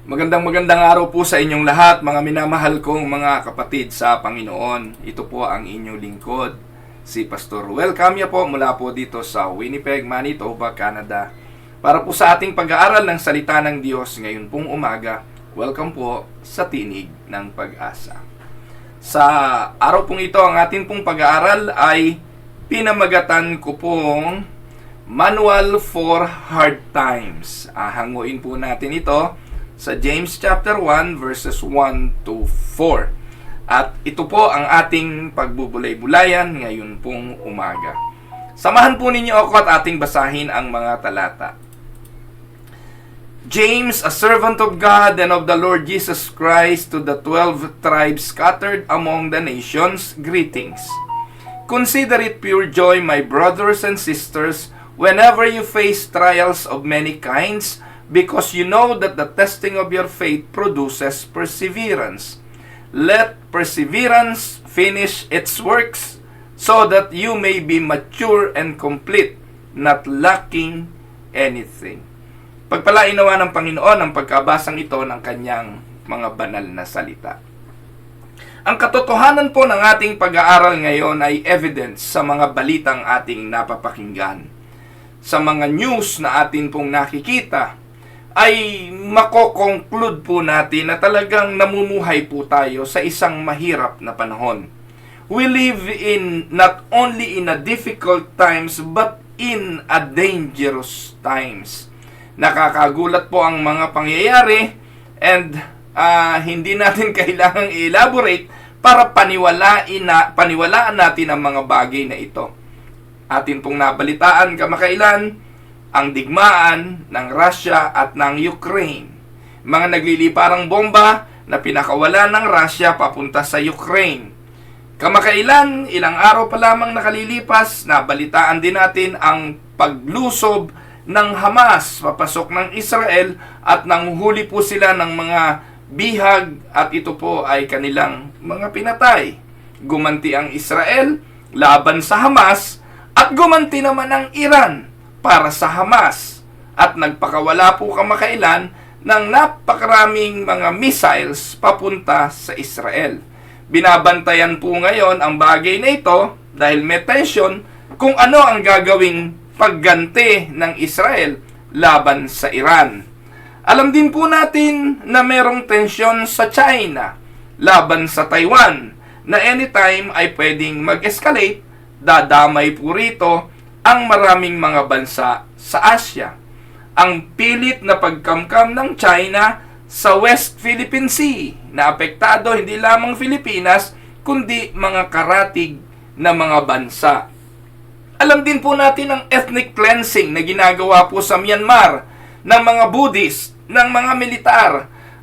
Magandang araw po sa inyong lahat, mga minamahal kong mga kapatid sa Panginoon. Ito po ang inyong lingkod, si Pastor Ruel Camia po mula po dito sa Winnipeg, Manitoba, Canada. Para po sa ating pag-aaral ng salita ng Diyos ngayon pong umaga, welcome po sa Tinig ng Pag-asa. Sa araw pong ito, ang ating pong pag-aaral ay pinamagatan ko pong Manual for Hard Times. Hanguin po natin ito sa James chapter 1 verses 1 to 4. At ito po ang ating pagbubulay-bulayan ngayon pong umaga. Samahan po ninyo ako at ating basahin ang mga talata. James, a servant of God and of the Lord Jesus Christ, to the 12 tribes scattered among the nations, greetings. Consider it pure joy, my brothers and sisters, whenever you face trials of many kinds, because you know that the testing of your faith produces perseverance. Let perseverance finish its works, so that you may be mature and complete, not lacking anything. Pagpalain nawa ng Panginoon ang pagkabasang ito ng kanyang mga banal na salita. Ang katotohanan po ng ating pag-aaral ngayon ay evidence sa mga balitang ating napapakinggan. Sa mga news na atin pong nakikita, ay mako-conclude po natin na talagang namumuhay po tayo sa isang mahirap na panahon. We live in not only in a difficult times but in a dangerous times. Nakakagulat po ang mga pangyayari and hindi natin kailangang i-elaborate para paniwalaan natin ang mga bagay na ito. Atin pong nabalitaan kamakailan ang digmaan ng Russia at ng Ukraine. Mga nagliliparang bomba na pinakawala ng Russia papunta sa Ukraine. Kamakailan, ilang araw pa lamang nakalilipas, nabalitaan din natin ang paglusob ng Hamas papasok ng Israel at nanguhuli po sila ng mga bihag at ito po ay kanilang mga pinatay. Gumanti ang Israel laban sa Hamas at gumanti naman ang Iran para sa Hamas at nagpakawala po kamakailan ng napakaraming mga missiles papunta sa Israel. Binabantayan po ngayon ang bagay na ito dahil may tension kung ano ang gagawing pagganti ng Israel laban sa Iran. Alam din po natin na merong tensyon sa China laban sa Taiwan na anytime ay pwedeng mag-escalate. Dadamay po rito ang maraming mga bansa sa Asia. Ang pilit na pagkamkam ng China sa West Philippine Sea na apektado hindi lamang Pilipinas kundi mga karatig na mga bansa. Alam din po natin ang ethnic cleansing na ginagawa po sa Myanmar ng mga Buddhist, ng mga militar.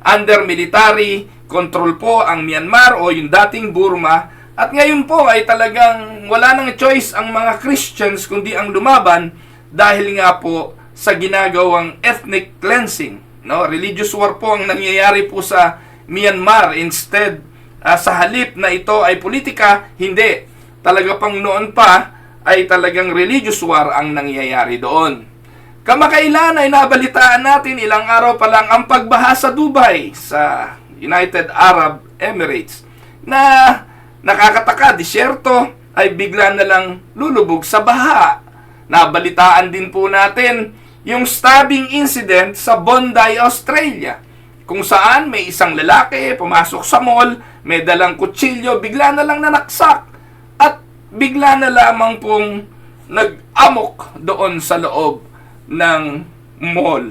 Under military control po ang Myanmar o yung dating Burma. At ngayon po ay talagang wala nang choice ang mga Christians kundi ang lumaban dahil nga po sa ginagawang ethnic cleansing. No? Religious war po ang nangyayari po sa Myanmar. Instead, sa halip na ito ay politika, hindi. Talaga pang noon pa ay talagang religious war ang nangyayari doon. Kamakailan ay nabalitaan natin ilang araw pa lang ang pagbaha sa Dubai, sa United Arab Emirates, na nakakataka, disyerto ay bigla na lang lulubog sa baha. Nabalitaan din po natin yung stabbing incident sa Bondi, Australia, kung saan may isang lalaki pumasok sa mall, may dalang kutsilyo, bigla na lang nanaksak at bigla na lamang pong nag-amok doon sa loob ng mall.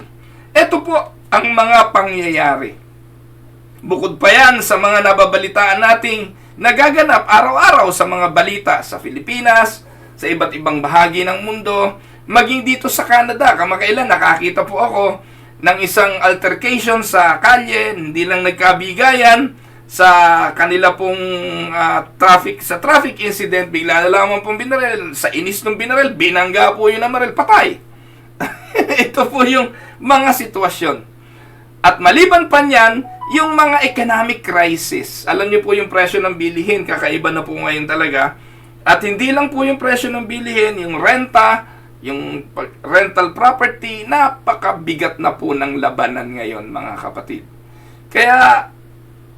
Ito po ang mga pangyayari. Bukod pa yan sa mga nababalitaan nating nagaganap araw-araw sa mga balita sa Pilipinas, sa iba't ibang bahagi ng mundo, maging dito sa Canada. Kamakailan nakakita po ako ng isang altercation sa kalye, hindi lang nagkabigayan sa kanila pong traffic incident, bigla na lamang pong binaril. Sa inis ng binaril, binangga po yun ang maril, patay. Ito po yung mga sitwasyon. At maliban pa niyan, yung mga economic crisis. Alam niyo po yung presyo ng bilihin, kakaiba na po ngayon talaga. At hindi lang po yung presyo ng bilihin, yung renta, yung rental property, napakabigat na po ng labanan ngayon, mga kapatid. Kaya,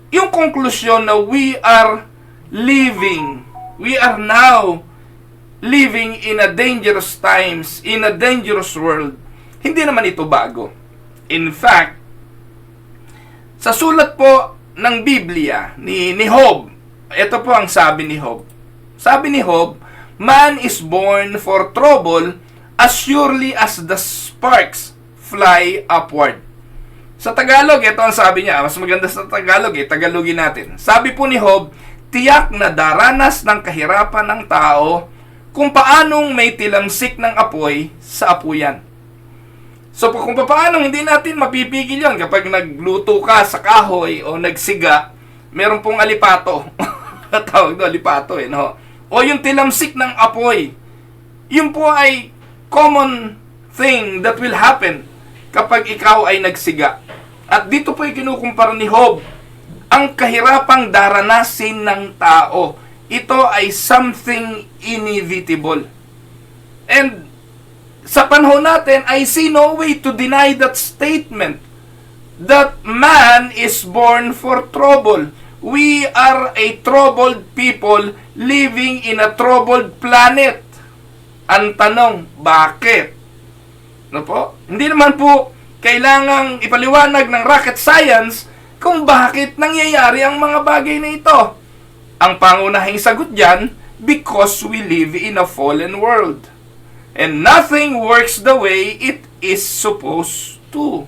yung konklusyon na we are now living in a dangerous times, in a dangerous world, hindi naman ito bago. In fact, sa sulat po ng Biblia ni Job, ito po ang sabi ni Job. Sabi ni Job, man is born for trouble as surely as the sparks fly upward. Sa Tagalog, ito ang sabi niya. Mas maganda sa Tagalog, Tagalogin natin. Sabi po ni Job, tiyak na daranas ng kahirapan ng tao kung paanong may tilamsik ng apoy sa apuyan. So kung paano hindi natin mapipigil yan kapag nagluto ka sa kahoy o nagsiga, meron pong alipato. Tawag doon, alipato no? O yung tilamsik ng apoy. Yun po ay common thing that will happen kapag ikaw ay nagsiga. At dito po ay kinukumpara ni Job ang kahirapang daranasin ng tao. Ito ay something inevitable. And sa panahon natin, I see no way to deny that statement that man is born for trouble. We are a troubled people living in a troubled planet. Ang tanong, bakit? No po? Hindi naman po kailangang ipaliwanag ng rocket science kung bakit nangyayari ang mga bagay na ito. Ang pangunahing sagot dyan, because we live in a fallen world. And nothing works the way it is supposed to.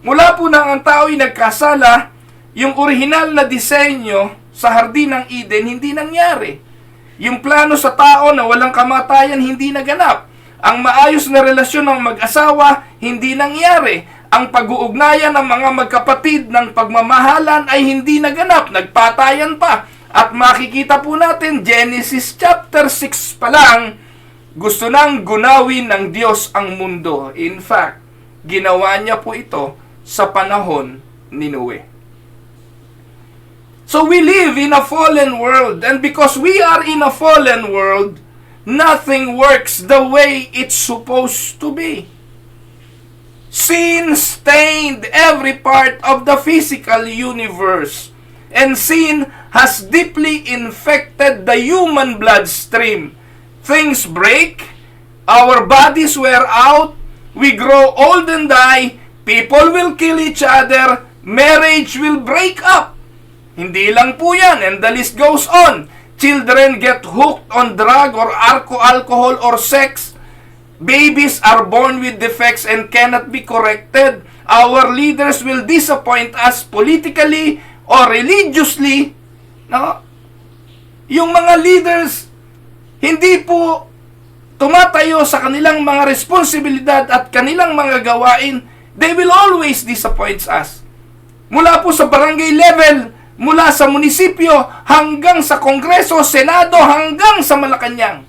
Mula po nang ang tao ay nagkasala, yung orihinal na disenyo sa Hardin ng Eden hindi nangyari. Yung plano sa tao na walang kamatayan hindi naganap. Ang maayos na relasyon ng mag-asawa hindi nangyari. Ang pag-uugnayan ng mga magkapatid ng pagmamahalan ay hindi naganap. Nagpatayan pa. At makikita po natin, Genesis chapter 6 pa lang, gusto nang gunawin ng Diyos ang mundo. In fact, ginawa niya po ito sa panahon ni Noe. So we live in a fallen world, and because we are in a fallen world, nothing works the way it's supposed to be. Sin stained every part of the physical universe, and sin has deeply infected the human bloodstream. Things break, our bodies wear out, we grow old and die, people will kill each other, marriage will break up. Hindi lang po yan, and the list goes on. Children get hooked on drug or alcohol or sex. Babies are born with defects and cannot be corrected. Our leaders will disappoint us politically or religiously. No? Yung mga leaders, hindi po tumatayo sa kanilang mga responsibilidad at kanilang mga gawain. They will always disappoint us. Mula po sa barangay level, mula sa munisipyo, hanggang sa Kongreso, Senado, hanggang sa Malacanang.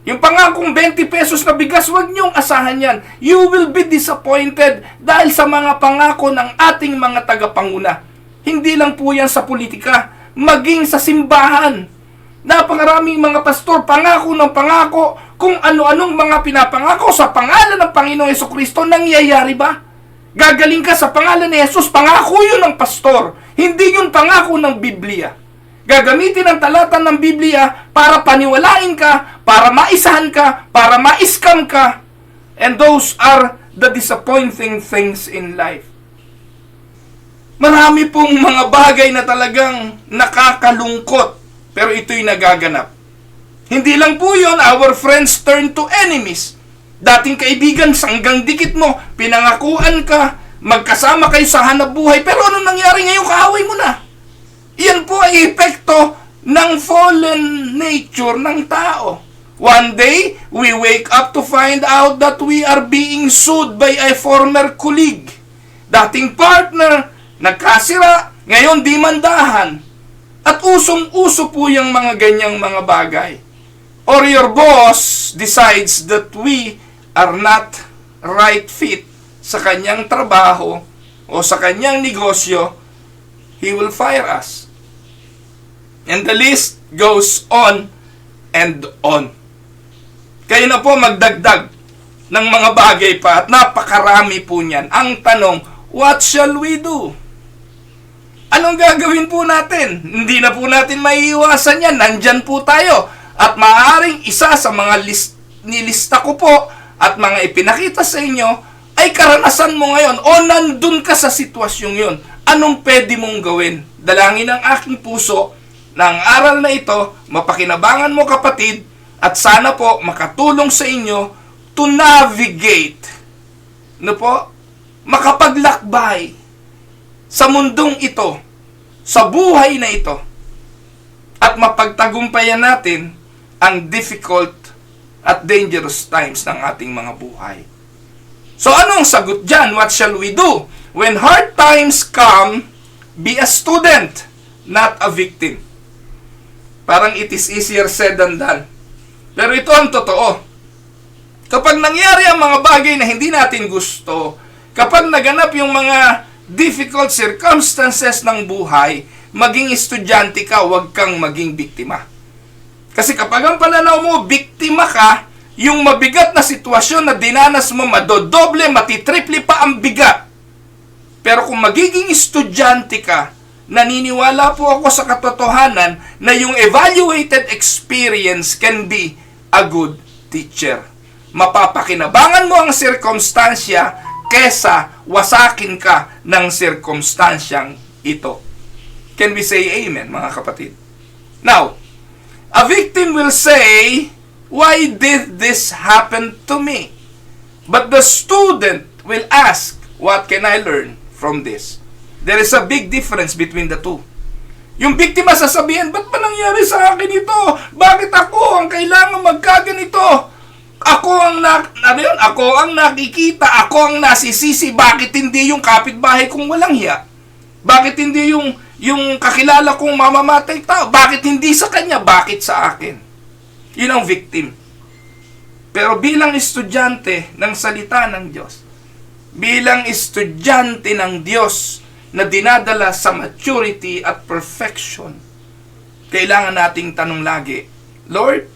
Yung pangakong 20 pesos na bigas, huwag niyong asahan yan. You will be disappointed dahil sa mga pangako ng ating mga tagapanguna. Hindi lang po yan sa politika, maging sa simbahan. Napakaraming mga pastor, pangako ng pangako, kung ano-anong mga pinapangako sa pangalan ng Panginoong Jesucristo, nangyayari ba? Gagaling ka sa pangalan ni Jesus, pangako yun ng pastor, hindi yun pangako ng Biblia. Gagamitin ang talata ng Biblia para paniwalain ka, para maisahan ka, para ma-scam ka. And those are the disappointing things in life. Marami pong mga bagay na talagang nakakalungkot, pero ito'y nagaganap. Hindi lang po yun, our friends turn to enemies. Dating kaibigan, sanggang dikit mo, pinangakuan ka, magkasama kayo sa hanap buhay, pero ano nangyari ngayon, kaaway mo na. Iyan po ay epekto ng fallen nature ng tao. One day, we wake up to find out that we are being sued by a former colleague. Dating partner, nagkasira, ngayon di mandahan. At usong-uso po yung mga ganyang mga bagay. Or your boss decides that we are not right fit sa kanyang trabaho o sa kanyang negosyo, he will fire us. And the list goes on and on. Kayo na po magdagdag ng mga bagay pa at napakarami po niyan. Ang tanong, what shall we do? Anong gagawin po natin? Hindi na po natin maiiwasan yan. Nandyan po tayo. At maaaring isa sa mga nilista ko po at mga ipinakita sa inyo ay karanasan mo ngayon o nandun ka sa sitwasyong yun. Anong pwede mong gawin? Dalangin ang aking puso na ang aral na ito, mapakinabangan mo kapatid, at sana po makatulong sa inyo to navigate, makapaglakbay sa mundong ito, sa buhay na ito, at mapagtagumpayan natin ang difficult at dangerous times ng ating mga buhay. So anong sagot dyan? What shall we do? When hard times come, be a student, not a victim. Parang it is easier said than done. Pero ito ang totoo. Kapag nangyari ang mga bagay na hindi natin gusto, kapag naganap yung mga difficult circumstances ng buhay, maging estudyante ka, huwag kang maging biktima. Kasi kapag ang pananaw mo, biktima ka, yung mabigat na sitwasyon na dinanas mo, madodoble, matitriple pa ang bigat. Pero kung magiging estudyante ka, naniniwala po ako sa katotohanan na yung evaluated experience can be a good teacher. Mapapakinabangan mo ang sirkumstansya kesa wasakin ka ng sirkumstansyang ito. Can we say amen, mga kapatid? Now, a victim will say, why did this happen to me? But the student will ask, what can I learn from this? There is a big difference between the two. Yung biktima sasabihin, ba't ba nangyari sa akin ito? Bakit ako ang kailangan magkaganito? Ako ang nakikita, ako ang nasisisi. Bakit hindi yung kapitbahay kong walang hiya? Bakit hindi yung kakilala kong mamamatay tao? Bakit hindi sa kanya? Bakit sa akin? Yun ang victim. Pero bilang estudyante ng salita ng Diyos, bilang estudyante ng Diyos na dinadala sa maturity at perfection, kailangan nating tanong lagi, Lord,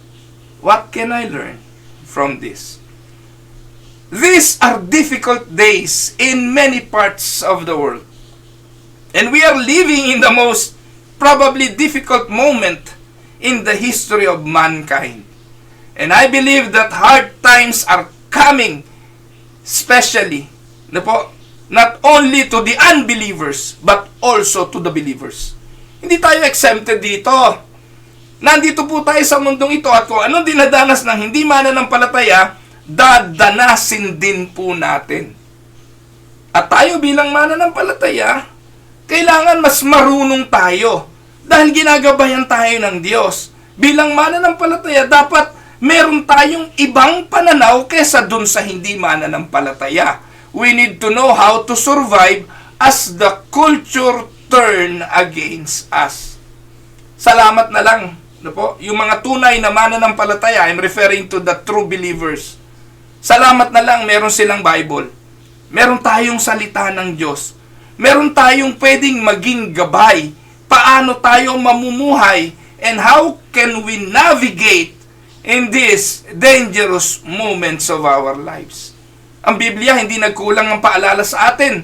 what can I learn from this? These are difficult days in many parts of the world. And we are living in the most probably difficult moment in the history of mankind. And I believe that hard times are coming, especially, not only to the unbelievers, but also to the believers. Hindi tayo exempted dito. Nandito po tayo sa mundong ito at kung anong dinadanas ng hindi mananampalataya, dadanasin din po natin. At tayo bilang mananampalataya, kailangan mas marunong tayo dahil ginagabayan tayo ng Diyos. Bilang mananampalataya, dapat meron tayong ibang pananaw kesa dun sa hindi mananampalataya. We need to know how to survive as the culture turn against us. Salamat na lang, yung mga tunay na mananampalataya, I'm referring to the true believers. Salamat na lang meron silang Bible. Meron tayong salita ng Diyos. Meron tayong pwedeng maging gabay. Paano tayo mamumuhay and how can we navigate in these dangerous moments of our lives. Ang Biblia hindi nagkulang ng paalala sa atin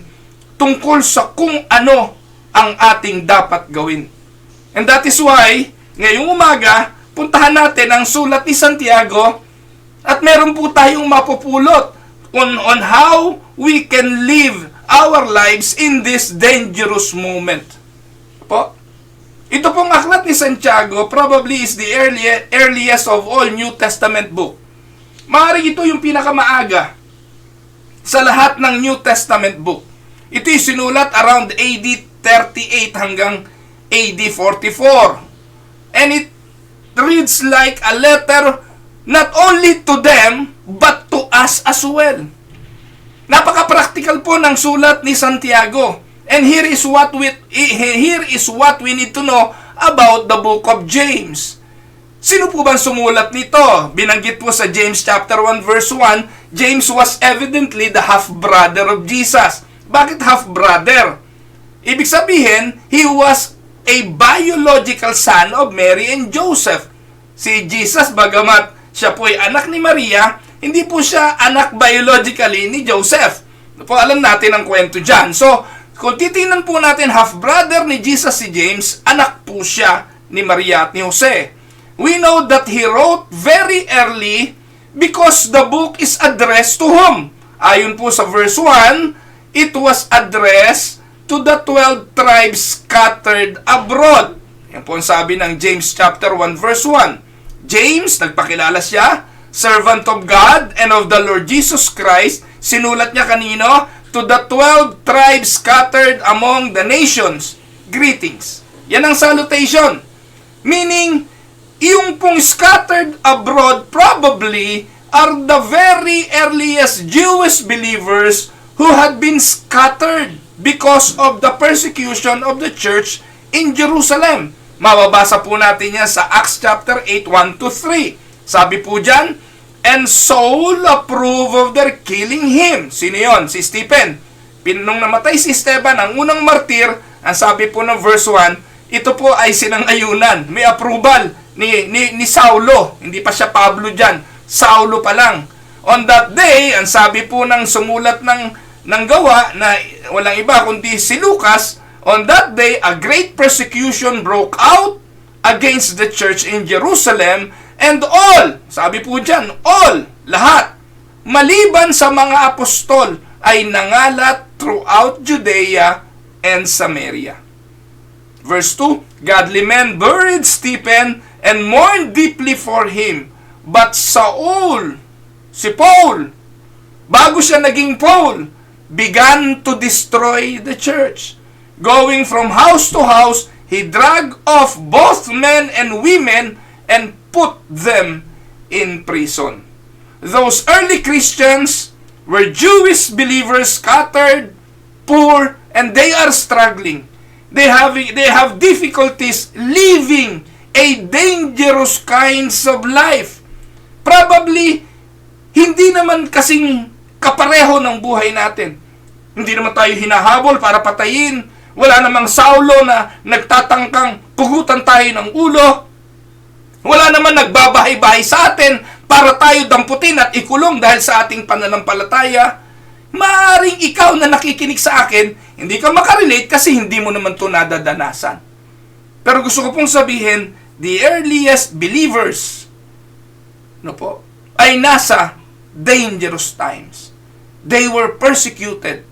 tungkol sa kung ano ang ating dapat gawin. And that is why, ngayong umaga, puntahan natin ang sulat ni Santiago at meron po tayong mapupulot on how we can live our lives in this dangerous moment. Ito pong aklat ni Santiago probably is the earliest of all New Testament book. Maaaring ito yung pinakamaaga sa lahat ng New Testament book. Ito yung sinulat around AD 38 hanggang AD 44. And it reads like a letter not only to them, but to us as well. Napaka-practical po ng sulat ni Santiago. And here is what we need to know about the book of James. Sino po bang sumulat nito? Binanggit po sa James chapter 1 verse 1, James was evidently the half-brother of Jesus. Bakit half-brother? Ibig sabihin, he was a biological son of Mary and Joseph. Si Jesus, bagamat siya po ay anak ni Maria, hindi po siya anak biologically ni Joseph. Po, alam natin ang kwento dyan. So, kung titingnan po natin, half-brother ni Jesus si James, anak po siya ni Maria at ni Jose. We know that he wrote very early because the book is addressed to whom? Ayon po sa verse 1, it was addressed to the 12 tribes scattered abroad. Yan po ang sabi ng James chapter 1 verse 1. James, nagpakilala siya, servant of God and of the Lord Jesus Christ. Sinulat niya kanino? To the 12 tribes scattered among the nations. Greetings. Yan ang salutation. Meaning, yung pong scattered abroad probably are the very earliest Jewish believers who had been scattered because of the persecution of the church in Jerusalem. Mababasa po natin yan sa Acts chapter 8, 1-3. Sabi po dyan, and Saul approved of their killing him. Sino yun? Si Stephen. Nung namatay si Esteban, ang unang martir, ang sabi po ng verse 1, ito po ay sinang-ayunan. May approval ni Saulo. Hindi pa siya Pablo dyan. Saulo pa lang. On that day, ang sabi po ng sumulat ng gawa na walang iba kundi si Lucas, on that day, a great persecution broke out against the church in Jerusalem, and all, sabi po dyan, all, lahat, maliban sa mga apostol, ay nangalat throughout Judea and Samaria. Verse 2, godly men buried Stephen and mourned deeply for him. But Saul, si Paul, bago siya naging Paul, began to destroy the church. Going from house to house, he dragged off both men and women and put them in prison. Those early Christians were Jewish believers scattered, poor, and they are struggling. They have difficulties living a dangerous kinds of life. Probably, hindi naman kasing kapareho ng buhay natin. Hindi naman tayo hinahabol para patayin. Wala namang Saulo na nagtatangkang pugutan tayo ng ulo. Wala naman nagbabahay-bahay sa atin para tayo damputin at ikulong dahil sa ating pananampalataya. Maaring ikaw na nakikinig sa akin, hindi ka makarelate kasi hindi mo naman ito nadadanasan. Pero gusto ko pong sabihin, the earliest believers ay nasa dangerous times. They were persecuted.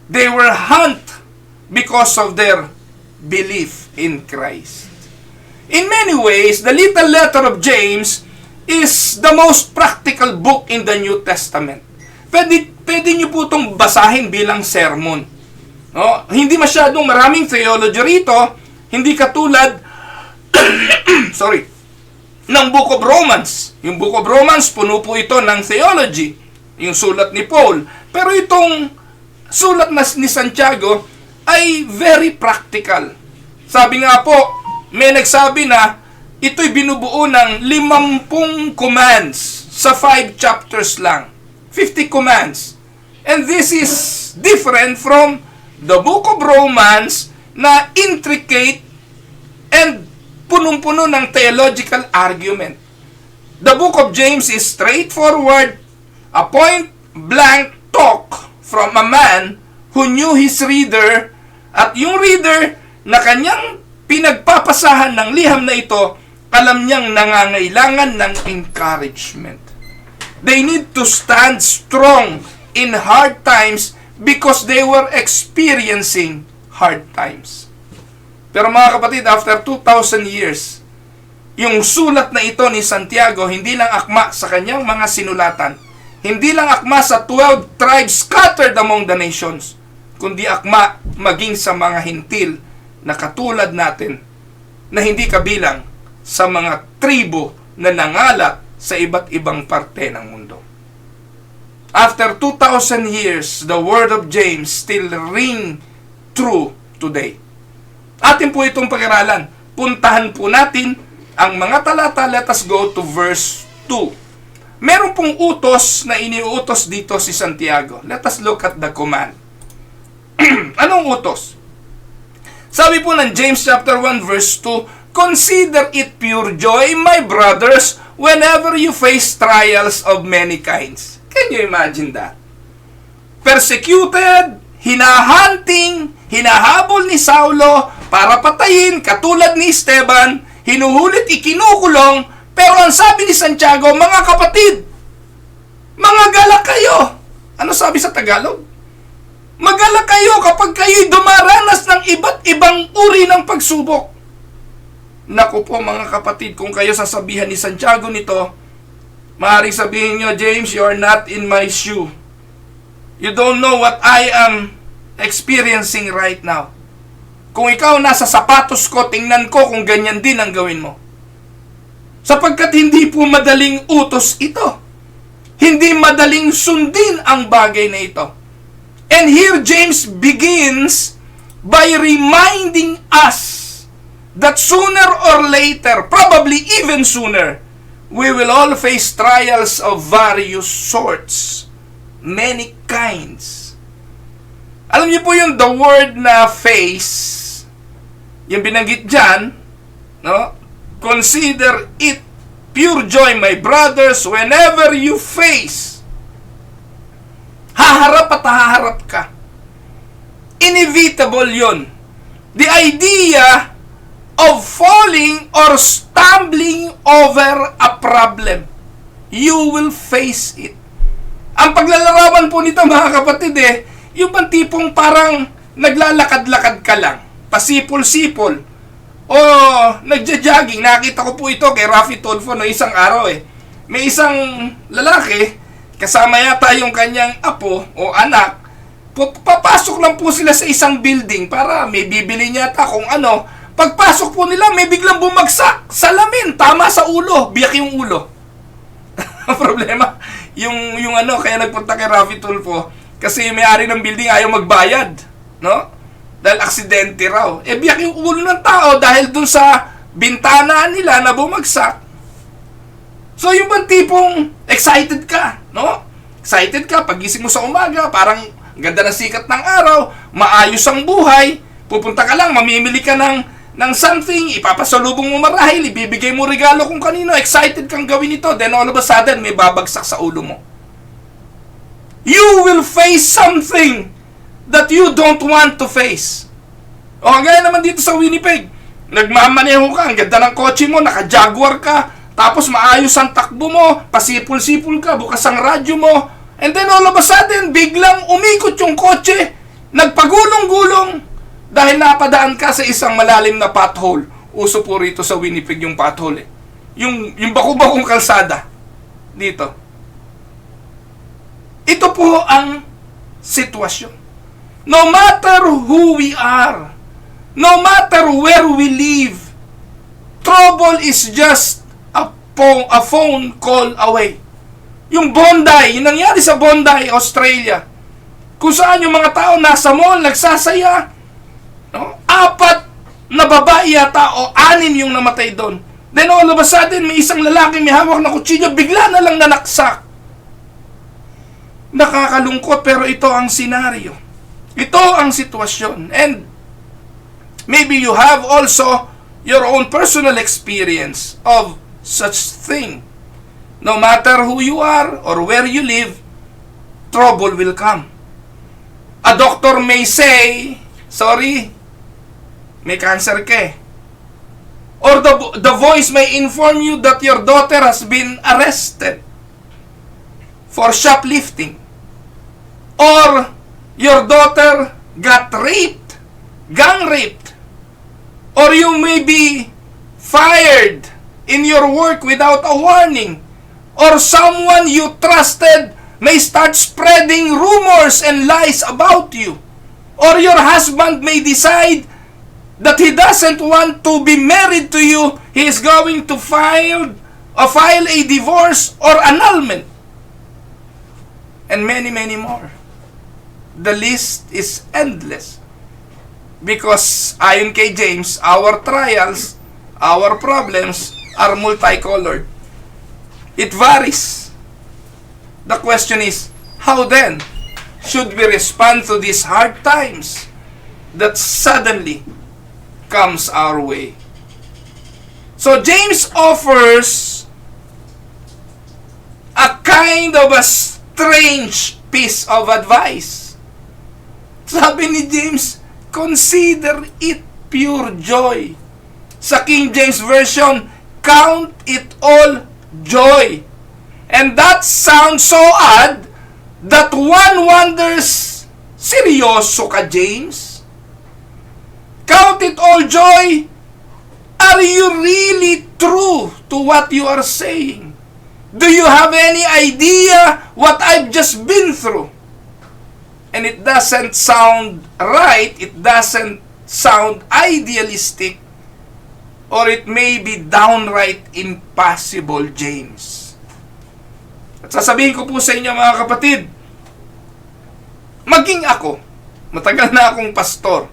They were hunted because of their belief in Christ. In many ways, the little letter of James is the most practical book in the New Testament. Pwede nyo po itong basahin bilang sermon. No? Hindi masyadong maraming theology rito, hindi katulad ng Book of Romans. Yung Book of Romans, puno po ito ng theology, yung sulat ni Paul. Pero itong sulat ni Santiago ay very practical. Sabi nga po, may nagsabi na ito'y binubuo ng 50 commands sa 5 chapters lang. 50 commands. And this is different from the Book of Romans na intricate and punong-puno ng theological argument. The book of James is straightforward, a point-blank talk from a man who knew his reader, at yung reader na kanyang pinagpapasahan ng liham na ito, alam niyang nangangailangan ng encouragement. They need to stand strong in hard times because they were experiencing hard times. Pero mga kapatid, after 2,000 years, yung sulat na ito ni Santiago, hindi lang akma sa kanyang mga sinulatan, hindi lang akma sa 12 tribes scattered among the nations, kundi akma maging sa mga hintil na katulad natin, na hindi kabilang sa mga tribo na nangalat sa iba't ibang parte ng mundo. After 2,000 years, the word of James still ring true today. Atin po itong pag-aralan. Puntahan po natin ang mga talata. Let us go to verse 2. Meron pong utos na iniuutos dito si Santiago. Let us look at the command. Anong utos? Sabi po ng James chapter 1 verse 2, consider it pure joy, my brothers, whenever you face trials of many kinds. Can you imagine that? persecuted, hinahunting, hinahabol ni Saulo para patayin, katulad ni Esteban, hinuhulit, ikinukulong, pero ang sabi ni Santiago, mga kapatid, mga galak kayo. Ano sabi sa Tagalog? Magalak kayo kapag kayo'y dumaranas ng iba't ibang uri ng pagsubok. Naku po mga kapatid, kung kayo sasabihan ni Santiago nito, maaaring sabihin nyo, James, you are not in my shoe. You don't know what I am experiencing right now. Kung ikaw nasa sapatos ko, tingnan ko kung ganyan din ang gawin mo. Sapagkat hindi po madaling utos ito. Hindi madaling sundin ang bagay na ito. And here James begins by reminding us that sooner or later, probably even sooner, we will all face trials of various sorts, many kinds. Alam niyo po yung the word na face, yung binanggit dyan, no? Consider it pure joy, my brothers, whenever you face. Haharap at haharap ka. Inevitable yun. The idea of falling or stumbling over a problem. You will face it. Ang paglalarawan po nito mga kapatid yung bang tipong parang naglalakad-lakad ka lang. Pasipol-sipol. O nagja-jogging. Nakita ko po ito kay Rafi Tulfo no isang araw May isang lalaki, kasama yata yung kanyang apo o anak, papasok lang po sila sa isang building para may bibili niya yata kung ano. Pagpasok po nila, may biglang bumagsak. Salamin, tama sa ulo. Biyak yung ulo. Ang problema, yung ano, kaya nagpunta kay Rafi Tulfo, kasi yung may-ari ng building ayaw magbayad. No? Dahil aksidente raw. Biyak yung ulo ng tao dahil dun sa bintana nila na bumagsak. So, yung bang tipong excited ka, no? Excited ka, pagising mo sa umaga, parang ganda ng sikat ng araw, maayos ang buhay, pupunta ka lang, mamimili ka ng something, ipapasalubong mo marahil, ibibigay mo regalo kung kanino, excited kang gawin ito, then all of a sudden, may babagsak sa ulo mo. You will face something that you don't want to face. O, gaya naman dito sa Winnipeg, nagmamaneho ka, ang ganda ng kotse mo, naka-Jaguar ka, tapos maayos ang takbo mo, pasipul-sipul ka, bukas ang radyo mo, and then all of a sudden, biglang umikot yung kotse, nagpagulong-gulong, dahil napadaan ka sa isang malalim na pothole. Uso po rito sa Winnipeg yung pothole. Yung baku-bakong kalsada. Dito. Ito po ang sitwasyon. No matter who we are, no matter where we live, trouble is just a phone call away. Yung Bondi, yung nangyari sa Bondi, Australia, kung saan yung mga tao nasa mall, nagsasaya, no? 4 na babae yata o 6 yung namatay doon. Then all of a sudden, may isang lalaki may hawak na kutsilyo, bigla na lang nanaksak. Nakakalungkot, pero ito ang senaryo. Ito ang sitwasyon. And maybe you have also your own personal experience of such thing. No matter who you are or where you live, trouble will come. A doctor may say, sorry, may cancer ka. Or the voice may inform you that your daughter has been arrested for shoplifting. Or your daughter got raped, gang raped. Or you may be fired in your work without a warning. Or someone you trusted may start spreading rumors and lies about you. Or your husband may decide that he doesn't want to be married to you. He is going to file a divorce or annulment. And many, many more. The list is endless. Because ayon kay James, our trials, our problems are multicolored. It varies. The question is, how then should we respond to these hard times that suddenly comes our way? So James offers a kind of a strange piece of advice. Sabi ni James, consider it pure joy. Sa King James Version, count it all joy. And that sounds so odd that one wonders, seryoso ka, James? Count it all joy? Are you really true to what you are saying? Do you have any idea what I've just been through? And it doesn't sound right, it doesn't sound idealistic, or it may be downright impossible, James. At sasabihin ko po sa inyo, mga kapatid, maging ako, matagal na akong pastor,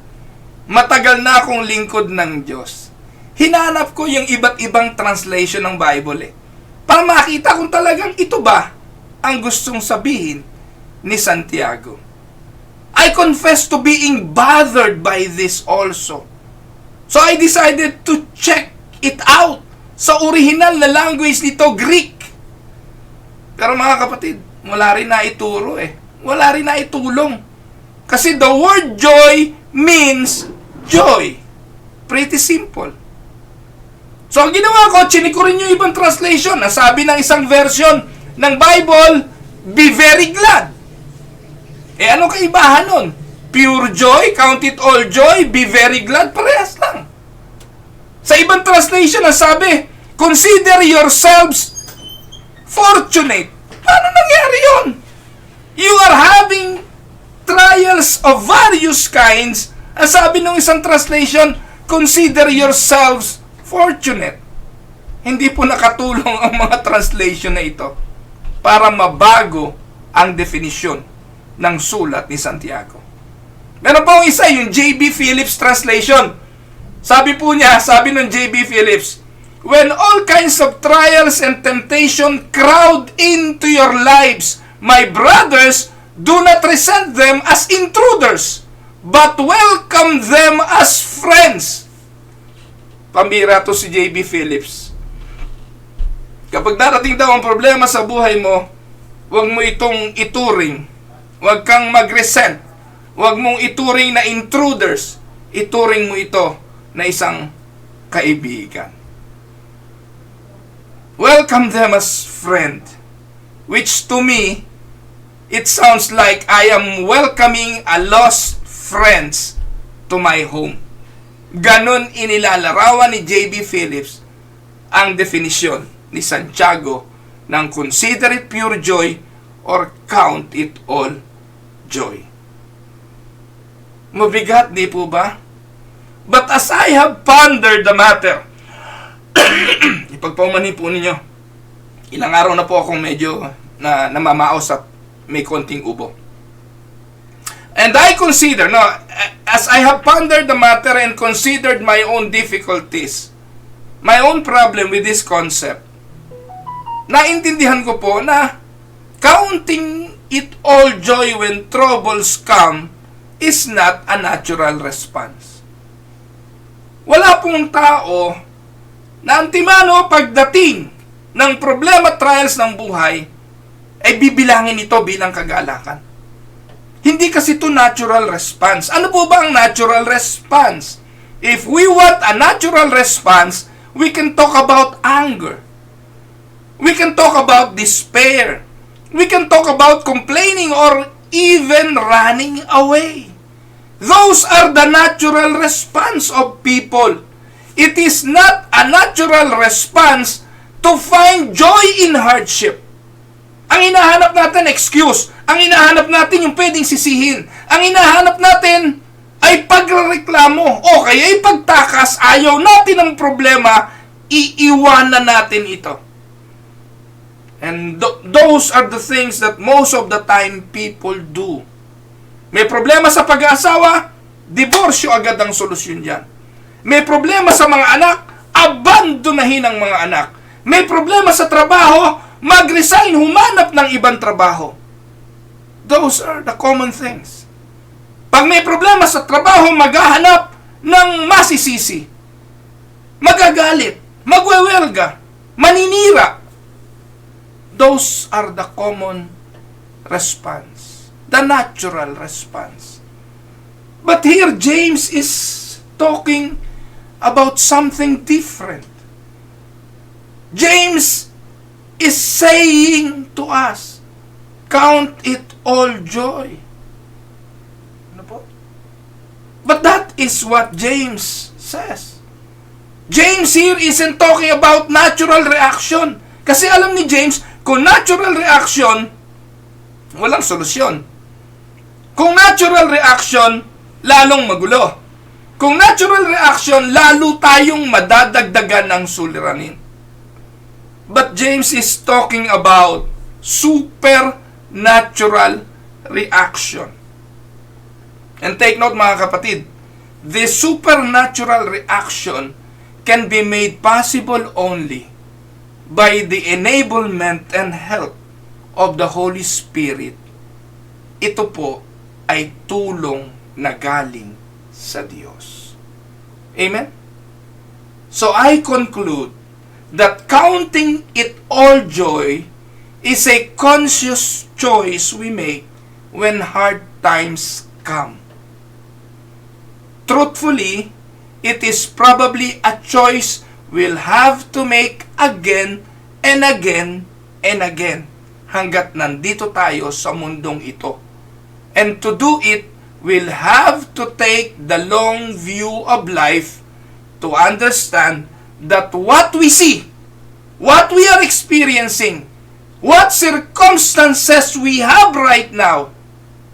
matagal na akong lingkod ng Diyos, hinanap ko yung iba't ibang translation ng Bible para makita kung talagang ito ba ang gustong sabihin ni Santiago. I confess to being bothered by this also. So I decided to check it out sa original na language nito, Greek. Pero mga kapatid, wala rin na ituro Wala rin na itulong. Kasi the word joy means joy. Pretty simple. So ang ginawa ko, chinik ko rin yung ibang translation. Nasabi ng isang version ng Bible, be very glad. Anong kaibahan nun? Pure joy, count it all joy, be very glad, parehas lang. Sa ibang translation, nasabi, consider yourselves fortunate. Paano nangyari yun? You are having trials of various kinds. Ang sabi ng isang translation, consider yourselves fortunate. Hindi po nakatulong ang mga translation na ito para mabago ang definisyon ng sulat ni Santiago. Meron pa isa, yung J.B. Phillips translation. Sabi po niya, sabi ng J.B. Phillips, when all kinds of trials and temptation crowd into your lives, my brothers, do not resent them as intruders, but welcome them as friends. Pambira to si J.B. Phillips. Kapag darating daw ang problema sa buhay mo, huwag mo itong ituring. Huwag kang mag-resent. Huwag mong ituring na intruders. Ituring mo ito na isang kaibigan. Welcome them as friend. Which to me, it sounds like I am welcoming a lost friends to my home. Ganon inilalarawan ni J.B. Phillips ang definisyon ni Santiago ng consider it pure joy or count it all joy. Mabigat, di po ba? But as I have pondered the matter, ipagpaumanhin po ninyo, ilang araw na po akong medyo namamaos at may konting ubo. And I consider, as I have pondered the matter and considered my own difficulties, my own problem with this concept, naintindihan ko po na counting it all joy when troubles come is not a natural response. Wala pong tao na antimano pagdating ng problema at trials ng buhay ay bibilangin ito bilang kagalakan. Hindi kasi ito natural response. Ano po ba ang natural response? If we want a natural response, we can talk about anger. We can talk about despair. We can talk about complaining or even running away. Those are the natural response of people. It is not a natural response to find joy in hardship. Ang hinahanap natin, excuse. Ang hinahanap natin yung pwedeng sisihin. Ang hinahanap natin ay pagreklamo. O kaya ay pagtakas, ayaw natin ang problema, iiwanan natin ito. And those are the things that most of the time people do. May problema sa pag-aasawa, diborsyo agad ang solusyon dyan. May problema sa mga anak, abandonahin ang mga anak. May problema sa trabaho, mag-resign, humanap ng ibang trabaho. Those are the common things. Pag may problema sa trabaho, maghahanap ng masisisi. Magagalit, magwewelga, maninira. Those are the common response. The natural response. But here, James is talking about something different. James is saying to us, count it all joy. Ano po? But that is what James says. James here isn't talking about natural reaction. Kasi alam ni James, kung natural reaction, walang solusyon. Kung natural reaction, lalong magulo. Kung natural reaction, lalo tayong madadagdagan ng suliranin. But James is talking about supernatural reaction. And take note mga kapatid, this supernatural reaction can be made possible only by the enablement and help of the Holy Spirit. Ito po ay tulong na galing sa Diyos. Amen? So I conclude that counting it all joy is a conscious choice we make when hard times come. Truthfully, it is probably a choice we'll have to make again and again and again hanggat nandito tayo sa mundong ito. And to do it, we'll have to take the long view of life to understand that what we see, what we are experiencing, what circumstances we have right now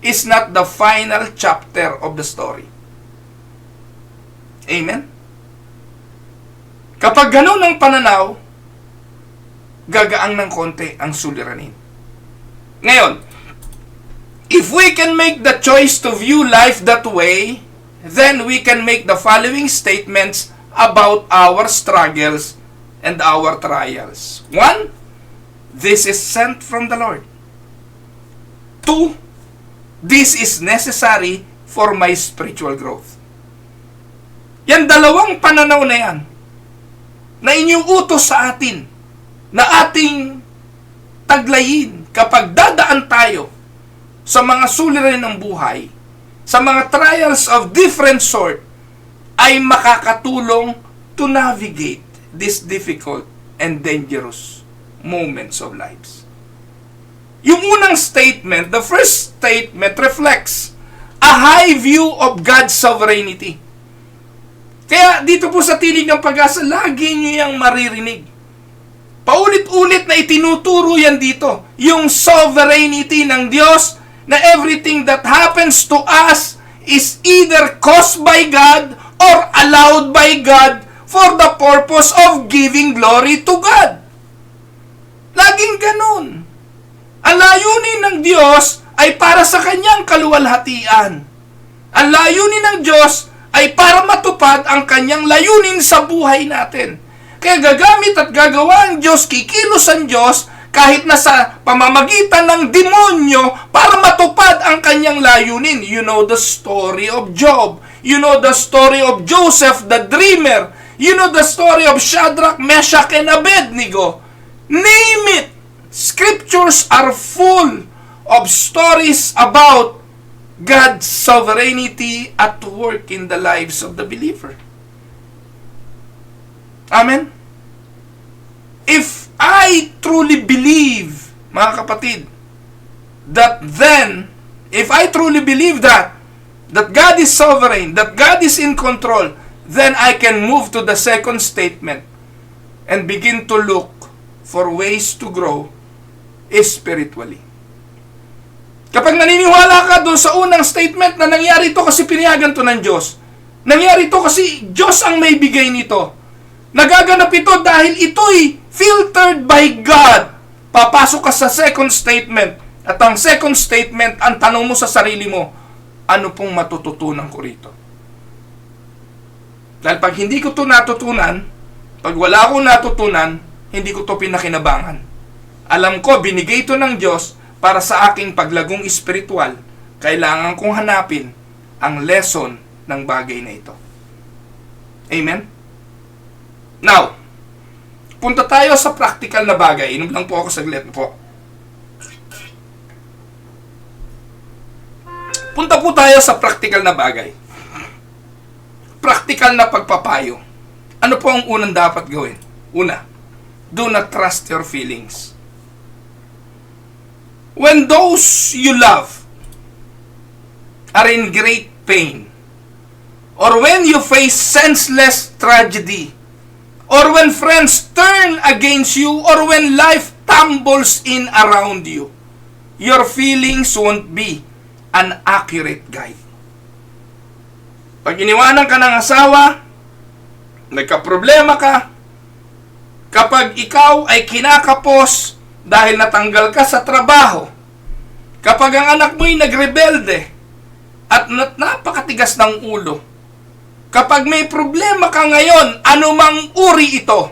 is not the final chapter of the story. Amen? Kapag ganun ang pananaw, gagaang ng konti ang suliranin. Ngayon, if we can make the choice to view life that way, then we can make the following statements about our struggles and our trials. 1, this is sent from the Lord. 2, this is necessary for my spiritual growth. Yan dalawang pananaw na yan, na inyong utos sa atin, na ating taglayin kapag dadaan tayo sa mga suliranin ng buhay, sa mga trials of different sort, ay makakatulong to navigate these difficult and dangerous moments of lives. Yung unang statement, the first statement reflects a high view of God's sovereignty. Kaya dito po sa Tinig ng Pag-asa, lagi nyo yung maririnig. Paulit-ulit na itinuturo yan dito. Yung sovereignty ng Diyos, na everything that happens to us is either caused by God or allowed by God for the purpose of giving glory to God. Laging ganun. Ang layunin ng Diyos ay para sa kanyang kaluwalhatian. Ang layunin ng Diyos ay para matupad ang kanyang layunin sa buhay natin. Kaya gagamit at gagawa ang Diyos, kikilos ang Diyos, kahit na sa pamamagitan ng demonyo para matupad ang kanyang layunin. You know the story of Job. You know the story of Joseph the dreamer. You know the story of Shadrach, Meshach, and Abednego. Name it. Scriptures are full of stories about God's sovereignty at work in the lives of the believer. Amen? If I truly believe, mga kapatid, that then, if I truly believe that God is sovereign, that God is in control, then I can move to the second statement and begin to look for ways to grow spiritually. Kapag naniniwala ka doon sa unang statement na nangyari ito kasi pinayagan to ng Diyos, nangyari ito kasi Diyos ang may bigay nito, nagaganap ito dahil ito'y filtered by God, papasok ka sa second statement. At ang second statement, ang tanong mo sa sarili mo, ano pong matututunan ko rito? Dahil pag hindi ko ito natutunan, pag wala akong natutunan, hindi ko ito pinakinabangan. Alam ko, binigay ito ng Diyos para sa aking paglagong espiritual. Kailangan kong hanapin ang lesson ng bagay na ito. Amen? Now, punta tayo sa practical na bagay. Inom lang po ako saglit po. Punta po tayo sa practical na bagay. Practical na pagpapayo. Ano po ang unang dapat gawin? Una, do not trust your feelings. When those you love are in great pain, or when you face senseless tragedy, or when friends turn against you, or when life tumbles in around you, your feelings won't be an accurate guide. Pag iniwanan ka ng asawa, nagka-problema ka, kapag ikaw ay kinakapos dahil natanggal ka sa trabaho, kapag ang anak mo'y nagrebelde at napakatigas ng ulo, kapag may problema ka ngayon, anumang uri ito,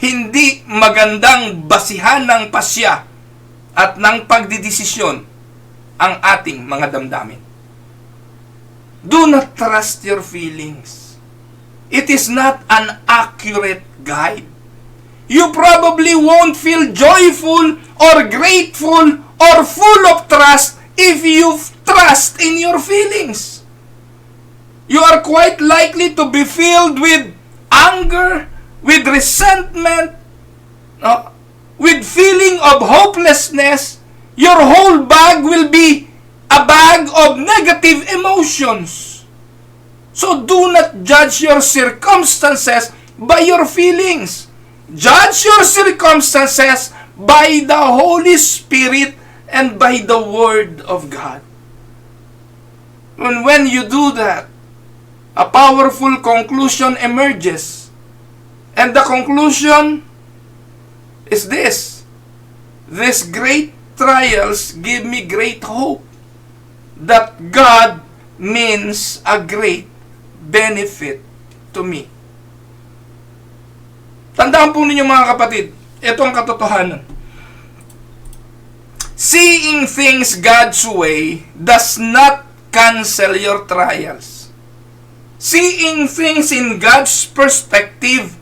hindi magandang basihan ng pasya at ng pagdidesisyon ang ating mga damdamin. Do not trust your feelings. It is not an accurate guide. You probably won't feel joyful or grateful or full of trust if you trust in your feelings. You are quite likely to be filled with anger, with resentment, with feeling of hopelessness. Your whole bag will be a bag of negative emotions. So do not judge your circumstances by your feelings. Judge your circumstances by the Holy Spirit and by the Word of God. And when you do that, a powerful conclusion emerges. And the conclusion is this: these great trials give me great hope that God means a great benefit to me. Tandaan po ninyo mga kapatid, ito ang katotohanan. Seeing things God's way does not cancel your trials. Seeing things in God's perspective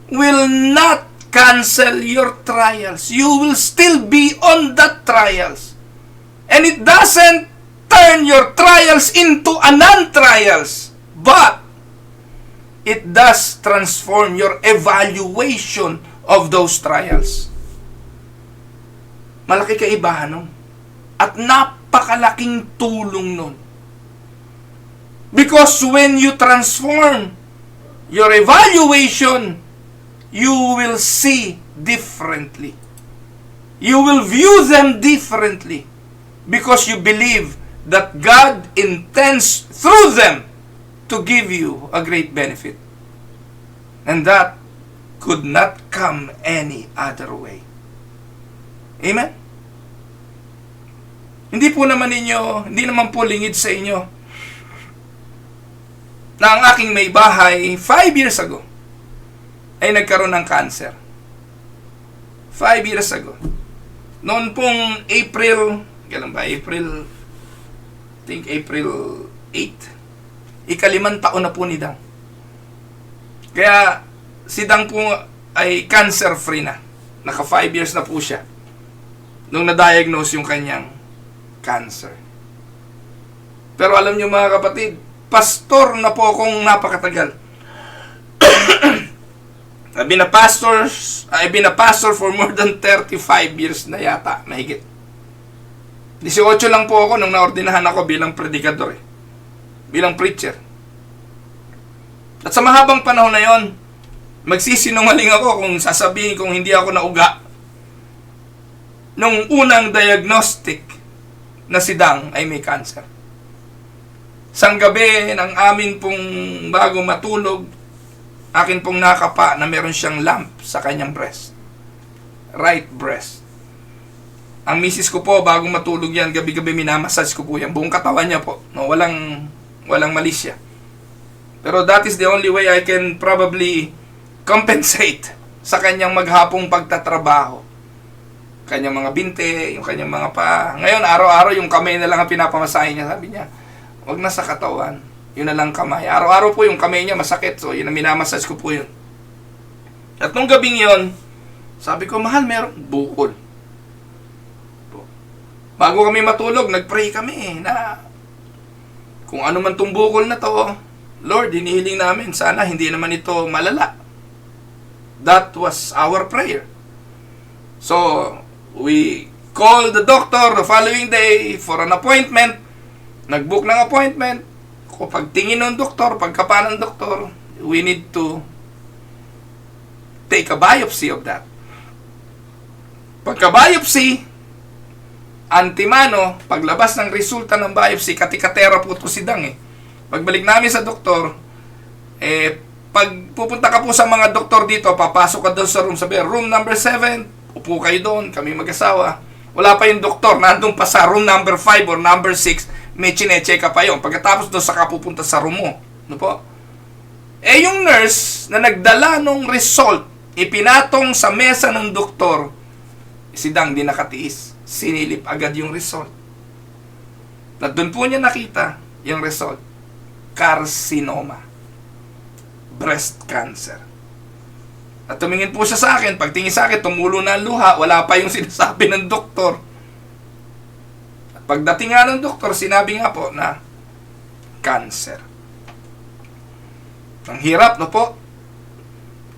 will not cancel your trials. You will still be on that trials. And it doesn't turn your trials into a non-trials, but it does transform your evaluation of those trials. Malaki kaibahan nun. At napakalaking tulong nun. Because when you transform your evaluation, you will see differently. You will view them differently. Because you believe that God intends through them to give you a great benefit. And that could not come any other way. Amen? Hindi naman po lingid sa inyo na ang aking may bahay 5 years ago ay nagkaroon ng cancer. 5 years ago. Noon pong April 8, ika-5 taon na po ni Dang. Kaya si Dang po ay cancer-free na. Naka 5 years na po siya nung na-diagnose yung kanyang cancer. Pero alam nyo mga kapatid, pastor na po akong napakatagal. I've been a pastor for more than 35 years na yata, mahigit. 18 lang po ako nung naordinahan ako bilang predikador, bilang preacher. At sa mahabang panahon na yon, magsisinungaling ako kung sasabihin kung hindi ako nauga nung unang diagnostic na si Dang ay may cancer. Sang gabi ng amin pong bago matulog, akin pong nakapa na meron siyang lump sa kanyang breast. Right breast. Ang misis ko po, bago matulog yan, gabi-gabi minamassage ko po yan. Buong katawan niya po. No, walang malisya. Pero that is the only way I can probably compensate sa kanyang maghapong pagtatrabaho. Kanyang mga binte, yung kanyang mga paa. Ngayon, araw-araw yung kamay na lang ang pinapamasahe niya. Sabi niya, wag na sa katawan. Yun na lang kamay. Araw-araw po yung kamay niya masakit. So, yun ang minamassage ko po yun. At nung gabing yun, sabi ko, mahal, meron bukol. Bago kami matulog, nagpray kami na Kung ano man tong bukol na to, Lord, hinihiling namin, sana hindi naman ito malala. That was our prayer. So, we called the doctor the following day for an appointment. Nag-book ng appointment. Kung pagtingin ng doktor, pagkapa ng doktor, we need to take a biopsy of that. Pagka-biopsy, antimano, paglabas ng resulta ng biopsy, katikatera po ito si Dang eh. Pagbalik namin sa doktor, pag pupunta ka po sa mga doktor dito, papasok ka doon sa room, sabi, room number 7, upo kayo doon, kami mag-asawa. Wala pa yung doktor, nandun pa sa room number 5 or number 6, may chine-check pa yun. Pagkatapos doon, saka pupunta sa room mo. Ano po? Yung nurse na nagdala ng result, ipinatong sa mesa ng doktor, si Dang di nakatiis. Sinilip agad yung result. At doon po niya nakita yung result. Carcinoma. Breast cancer. At tumingin po siya sa akin. Pagtingin sa akin, tumulo na ang luha. Wala pa yung sinasabi ng doktor. At pagdating nga ng doktor, sinabi nga po na cancer. Ang hirap, no po?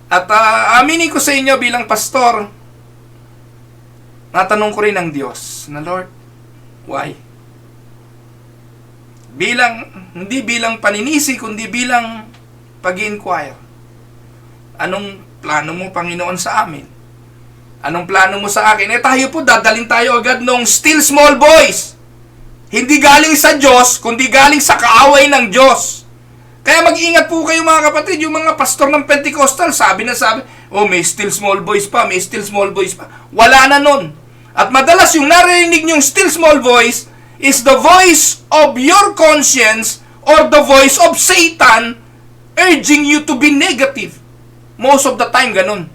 At aminin ko sa inyo bilang pastor, natanong ko rin ang Diyos na, Lord, why? Hindi bilang paninisi, kundi bilang pag-inquire. Anong plano mo, Panginoon, sa amin? Anong plano mo sa akin? Tayo po, dadalhin tayo agad nung still small voice. Hindi galing sa Diyos, kundi galing sa kaaway ng Diyos. Kaya mag-ingat po kayo mga kapatid, yung mga pastor ng Pentecostal, sabi, may still small voice pa, may still small voice pa. Wala na nun. At madalas yung narinig yung still small voice is the voice of your conscience or the voice of Satan urging you to be negative. Most of the time, ganun.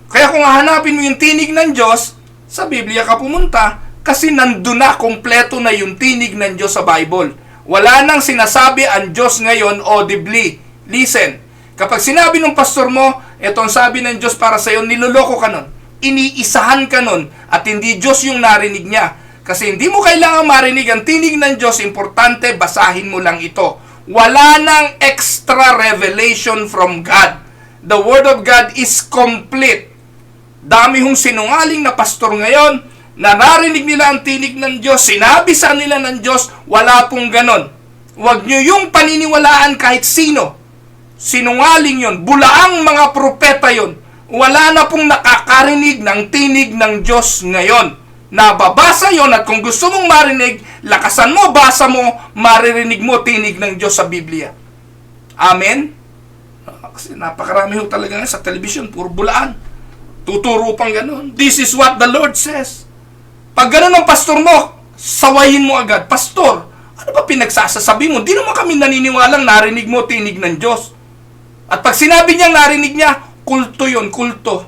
Kaya kung hahanapin mo yung tinig ng Diyos, sa Biblia ka pumunta, kasi nandun na, kompleto na yung tinig ng Diyos sa Bible. Wala nang sinasabi ang Diyos ngayon audibly. Listen, kapag sinabi ng pastor mo, etong sabi ng Diyos para sa iyo, niloloko ka nun. Iniisahan ka nun at hindi Diyos yung narinig niya. Kasi hindi mo kailangan marinig ang tinig ng Diyos, importante, basahin mo lang ito. Wala nang extra revelation from God. The Word of God is complete. Dami hong sinungaling na pastor ngayon, na narinig nila ang tinig ng Diyos, sinabi sa nila ng Diyos, wala pong ganon. Huwag nyo yung paniniwalaan kahit sino. Sinungaling yon, bulaang mga propeta yon. Wala na pong nakakarinig ng tinig ng Diyos ngayon. Nababasa yon at kung gusto mong marinig, lakasan mo, basa mo, maririnig mo tinig ng Diyos sa Biblia. Amen? Kasi napakarami ho talaga sa television, puro bulaan. Tuturo pang ganon. This is what the Lord says. Pag ganon ang pastor mo, sawayin mo agad. Pastor, ano ba pinagsasasabi mo? Di naman kami naniniwalang narinig mo tinig ng Diyos. At pag sinabi niyang narinig niya, kulto yon, kulto.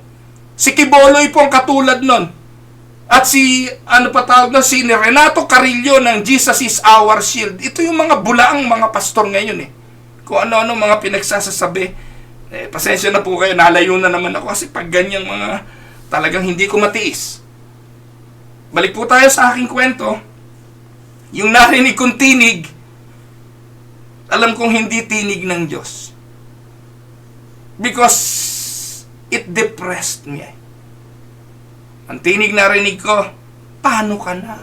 Si Kiboloy po ang katulad nun. At si Renato Carillo ng Jesus is Our Shield. Ito yung mga bulaang mga pastor ngayon eh. Kung ano-ano mga pinagsasasabi. Pasensya na po kayo, nalayo na naman ako kasi pag ganyang mga talagang hindi ko matiis. Balik po tayo sa aking kwento. Yung narinig kong tinig, alam kong hindi tinig ng Diyos. Because it depressed me. Ang tinig narinig ko, paano ka na?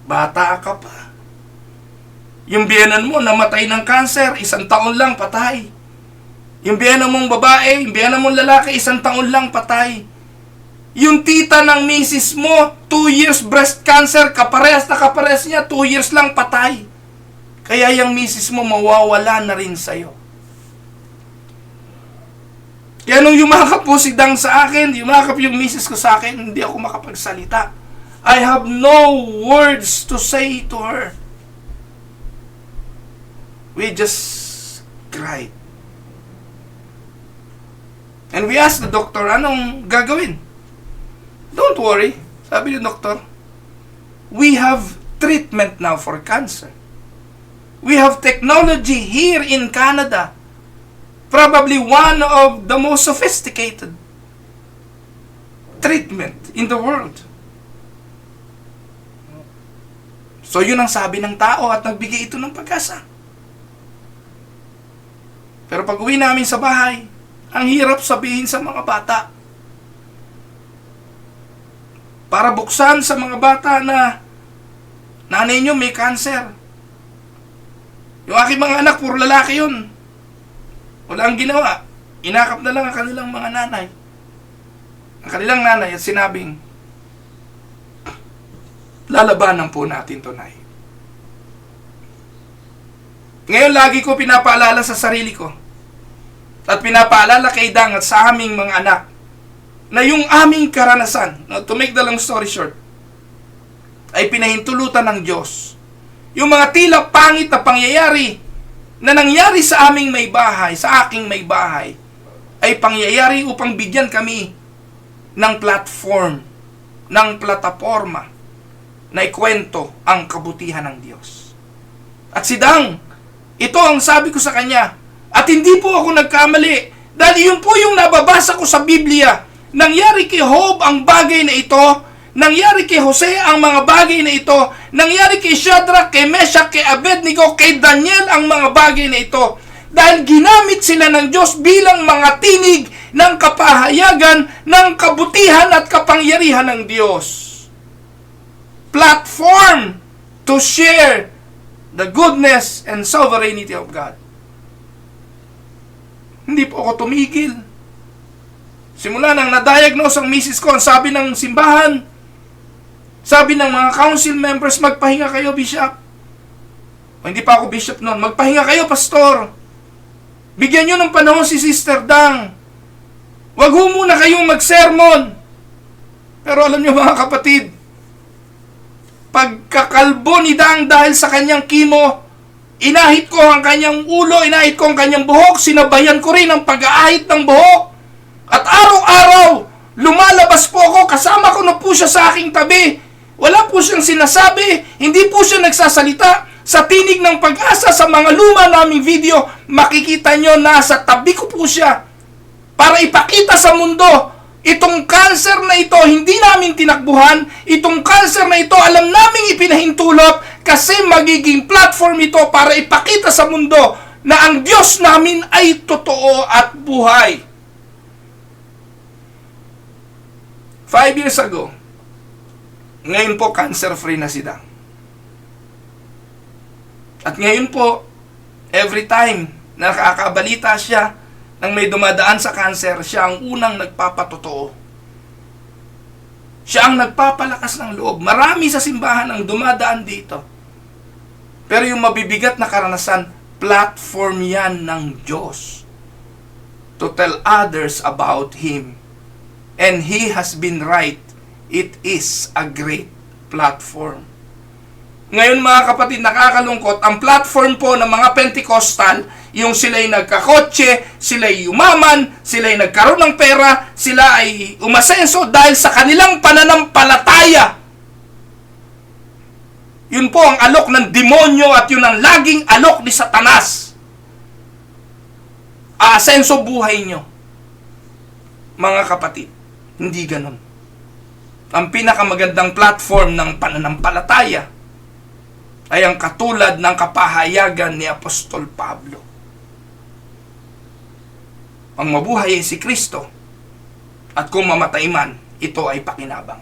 Bata ka pa. Yung biyenan mo namatay ng cancer, 1 taon lang patay. Yung biyenan mong babae, yung biyenan mong lalaki, 1 taon lang patay. Yung tita ng misis mo, 2 years breast cancer, kaparehas na kaparehas niya, 2 years lang patay. Kaya yung misis mo mawawala na rin sa'yo. Kaya nung yumakap po si Dang sa akin, yumakap yung misis ko sa akin, hindi ako makapagsalita. I have no words to say to her. We just cried. And we asked the doctor, anong gagawin? Don't worry, sabi ng doktor. We have treatment now for cancer. We have technology here in Canada. Probably one of the most sophisticated treatment in the world. So yun ang sabi ng tao at nagbigay ito ng pag-asa. Pero pag uwi namin sa bahay, ang hirap sabihin sa mga bata. Para buksan sa mga bata na nanay nyo may cancer. Yung aking mga anak, puro lalaki yun. Wala ang ginawa. Inakap na lang ang kanilang mga nanay. Ang kanilang nanay at sinabing, lalabanan po natin to, Nay. Ngayon lagi ko pinapaalala sa sarili ko at pinapaalala kay Dang at sa aming mga anak na yung aming karanasan, to make the long story short, ay pinahintulutan ng Diyos. Yung mga tila pangit na pangyayari na nangyari sa aming may bahay, sa aking may bahay, ay pangyayari upang bigyan kami ng platform, ng plataforma na ikwento ang kabutihan ng Diyos. At si Dang, ito ang sabi ko sa kanya, at hindi po ako nagkamali, dahil yun po yung nababasa ko sa Biblia. Nangyari kay Job ang bagay na ito, nangyari kay Jose ang mga bagay na ito, nangyari kay Shadrach, kay Meshach, kay Abednego, kay Daniel ang mga bagay na ito. Dahil ginamit sila ng Diyos bilang mga tinig ng kapahayagan ng kabutihan at kapangyarihan ng Diyos. Platform to share the goodness and sovereignty of God. Hindi po ako tumigil. Simula nang na-diagnose ang misis ko, ang sabi ng simbahan, sabi ng mga council members, magpahinga kayo, bishop. O, hindi pa ako bishop noon. Magpahinga kayo, pastor. Bigyan nyo ng panahon si Sister Dang. Wag ho muna kayong mag-sermon. Pero alam nyo mga kapatid, pagkakalbo ni Dang dahil sa kanyang kimo, inahit ko ang kanyang ulo, inahit ko ang kanyang buhok, sinabayan ko rin ang pag-aahit ng buhok. At araw-araw, lumalabas po ako, kasama ko na po siya sa aking tabi. Wala po siyang sinasabi, hindi po siya nagsasalita. Sa tinig ng pag-asa, sa mga luma naming video, makikita nyo na sa tabi ko po siya. Para ipakita sa mundo, itong cancer na ito, hindi namin tinakbuhan. Itong cancer na ito, alam naming ipinahintulot kasi magiging platform ito para ipakita sa mundo na ang Diyos namin ay totoo at buhay. 5 years ago, ngayon po cancer-free na si Dang. At ngayon po, every time na nakakabalita siya nang may dumadaan sa cancer, siya ang unang nagpapatotoo. Siya ang nagpapalakas ng loob. Marami sa simbahan ang dumadaan dito. Pero yung mabibigat na karanasan, platform yan ng Diyos to tell others about Him. And He has been right. It is a great platform. Ngayon mga kapatid, nakakalungkot, ang platform po ng mga Pentecostal, yung sila'y nagkakotse, sila'y yumaman, sila'y nagkaroon ng pera, sila ay umasenso dahil sa kanilang pananampalataya. Yun po ang alok ng demonyo at yun ang laging alok ni Satanas. Aasenso buhay nyo. Mga kapatid, hindi ganun. Ang pinakamagandang platform ng pananampalataya ay ang katulad ng kapahayagan ni Apostol Pablo. Ang mabuhay ay si Kristo, at kung mamatay man, ito ay pakinabang.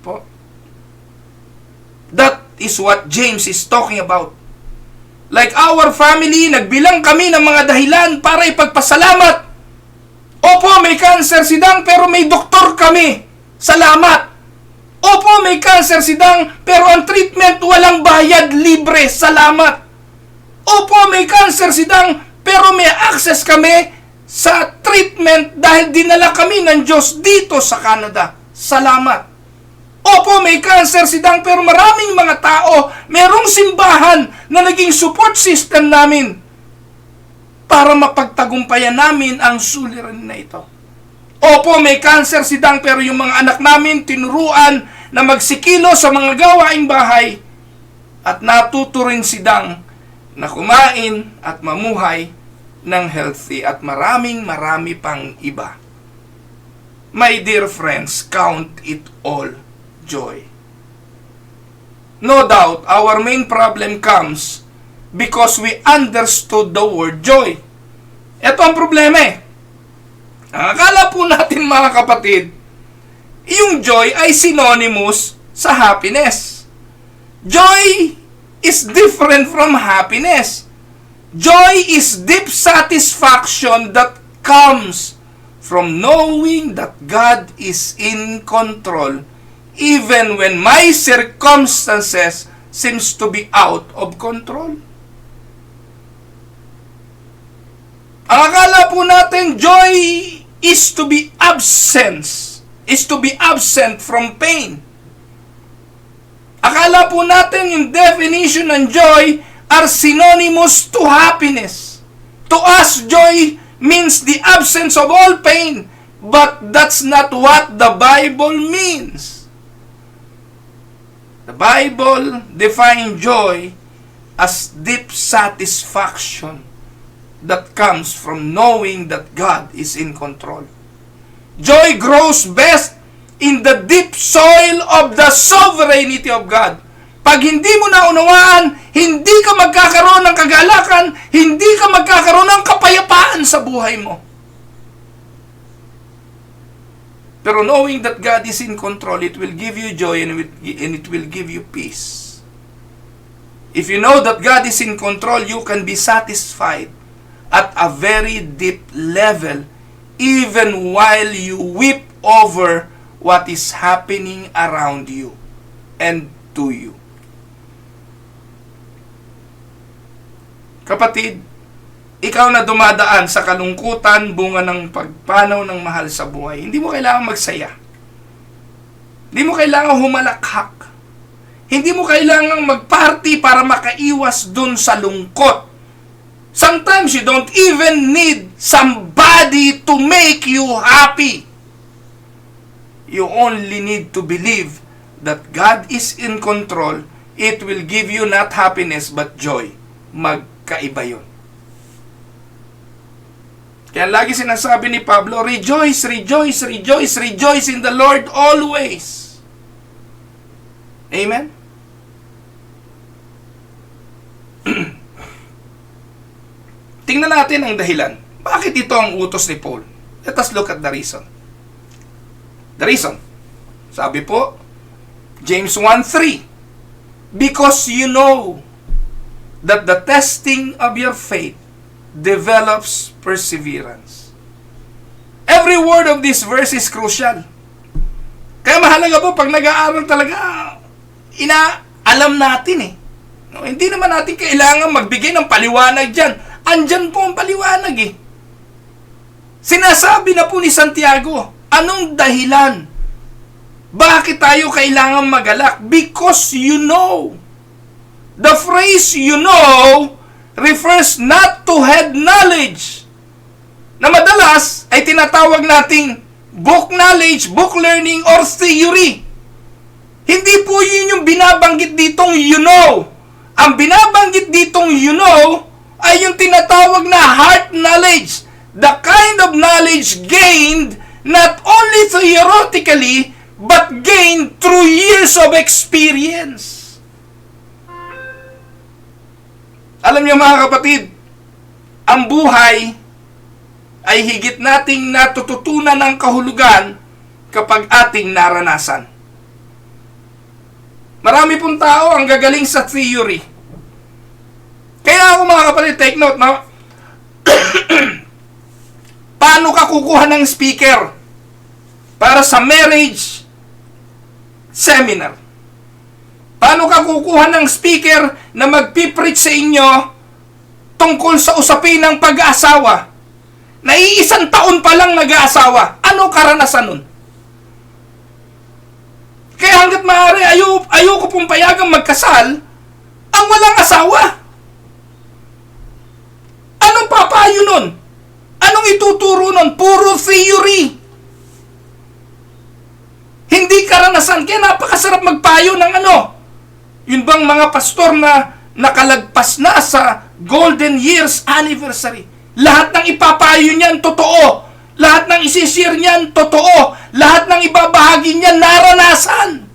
Po. That is what James is talking about. Like our family, nagbilang kami ng mga dahilan para ipagpasalamat. Opo, may cancer si Dang, pero may doktor kami. Salamat. Opo, may cancer si Dang, pero ang treatment walang bayad, libre. Salamat. Opo, may cancer si Dang, pero may access kami sa treatment dahil dinala kami ng Diyos dito sa Canada. Salamat. Opo, may cancer si Dang, pero maraming mga tao, merong simbahan na naging support system namin para mapagtagumpayan namin ang suliranin na ito. Opo, may cancer si Dang, pero yung mga anak namin tinuruan na magsikilo sa mga gawaing bahay at natuto rin si Dang na kumain at mamuhay ng healthy at marami pang iba. My dear friends, count it all joy. No doubt, our main problem comes because we understood the word joy. Ito ang problema eh. Akala po natin mga kapatid, yung joy ay synonymous sa happiness. Joy is different from happiness. Joy is deep satisfaction that comes from knowing that God is in control even when my circumstances seems to be out of control. Ang akala po natin, joy is to be absent from pain. Akala po natin yung definition ng joy are synonymous to happiness. To us, joy means the absence of all pain, but that's not what the Bible means. The Bible defines joy as deep satisfaction that comes from knowing that God is in control. Joy grows best in the deep soil of the sovereignty of God. Pag hindi mo naunawaan, hindi ka magkakaroon ng kagalakan, hindi ka magkakaroon ng kapayapaan sa buhay mo. Pero knowing that God is in control, it will give you joy and it will give you peace. If you know that God is in control, you can be satisfied at a very deep level, even while you weep over what is happening around you and to you. Kapatid, ikaw na dumadaan sa kalungkutan, bunga ng pagpanaw ng mahal sa buhay, hindi mo kailangan magsaya. Hindi mo kailangan humalakhak. Hindi mo kailangan magparty para makaiwas dun sa lungkot. Sometimes you don't even need somebody to make you happy. You only need to believe that God is in control. It will give you not happiness but joy. Magkaiba yun. Kaya lagi sinasabi ni Pablo, rejoice, rejoice, rejoice, rejoice in the Lord always. Amen? Tingnan natin ang dahilan. Bakit ito ang utos ni Paul? Let us look at the reason. The reason. Sabi po, James 1:3, because you know that the testing of your faith develops perseverance. Every word of this verse is crucial. Kaya mahalaga po pag nag-aaral talaga, alam natin eh. No, hindi naman natin kailangan magbigay ng paliwanag dyan. Andyan po ang paliwanag eh. Sinasabi na po ni Santiago, anong dahilan? Bakit tayo kailangan magalak? Because you know. The phrase you know refers not to head knowledge, na madalas ay tinatawag nating book knowledge, book learning, or theory. Hindi po yun yung binabanggit ditong you know. Ang binabanggit ditong you know ay yung tinatawag na heart knowledge, the kind of knowledge gained not only theoretically but gained through years of experience. Alam niyo mga kapatid, ang buhay ay higit nating natututunan ng kahulugan kapag ating naranasan. Marami pong tao ang gagaling sa theory. Kaya ako mga kapatid, take note na paano ka kukuha ng speaker para sa marriage seminar? Paano ka kukuha ng speaker na magpipreach sa inyo tungkol sa usapin ng pag-aasawa? Na iisang taon pa lang nag-aasawa. Ano karanasan nun? Kaya hanggat maaari, ayoko pong payagang magkasal ang walang asawa. Anong papayo nun? Anong ituturo nun? Puro theory. Hindi karanasan. Kaya napakasarap magpayo ng ano? Yun bang mga pastor na nakalagpas na sa golden years anniversary? Lahat ng ipapayo niyan, totoo. Lahat ng isishare niyan, totoo. Lahat ng ibabahagi niyan, naranasan.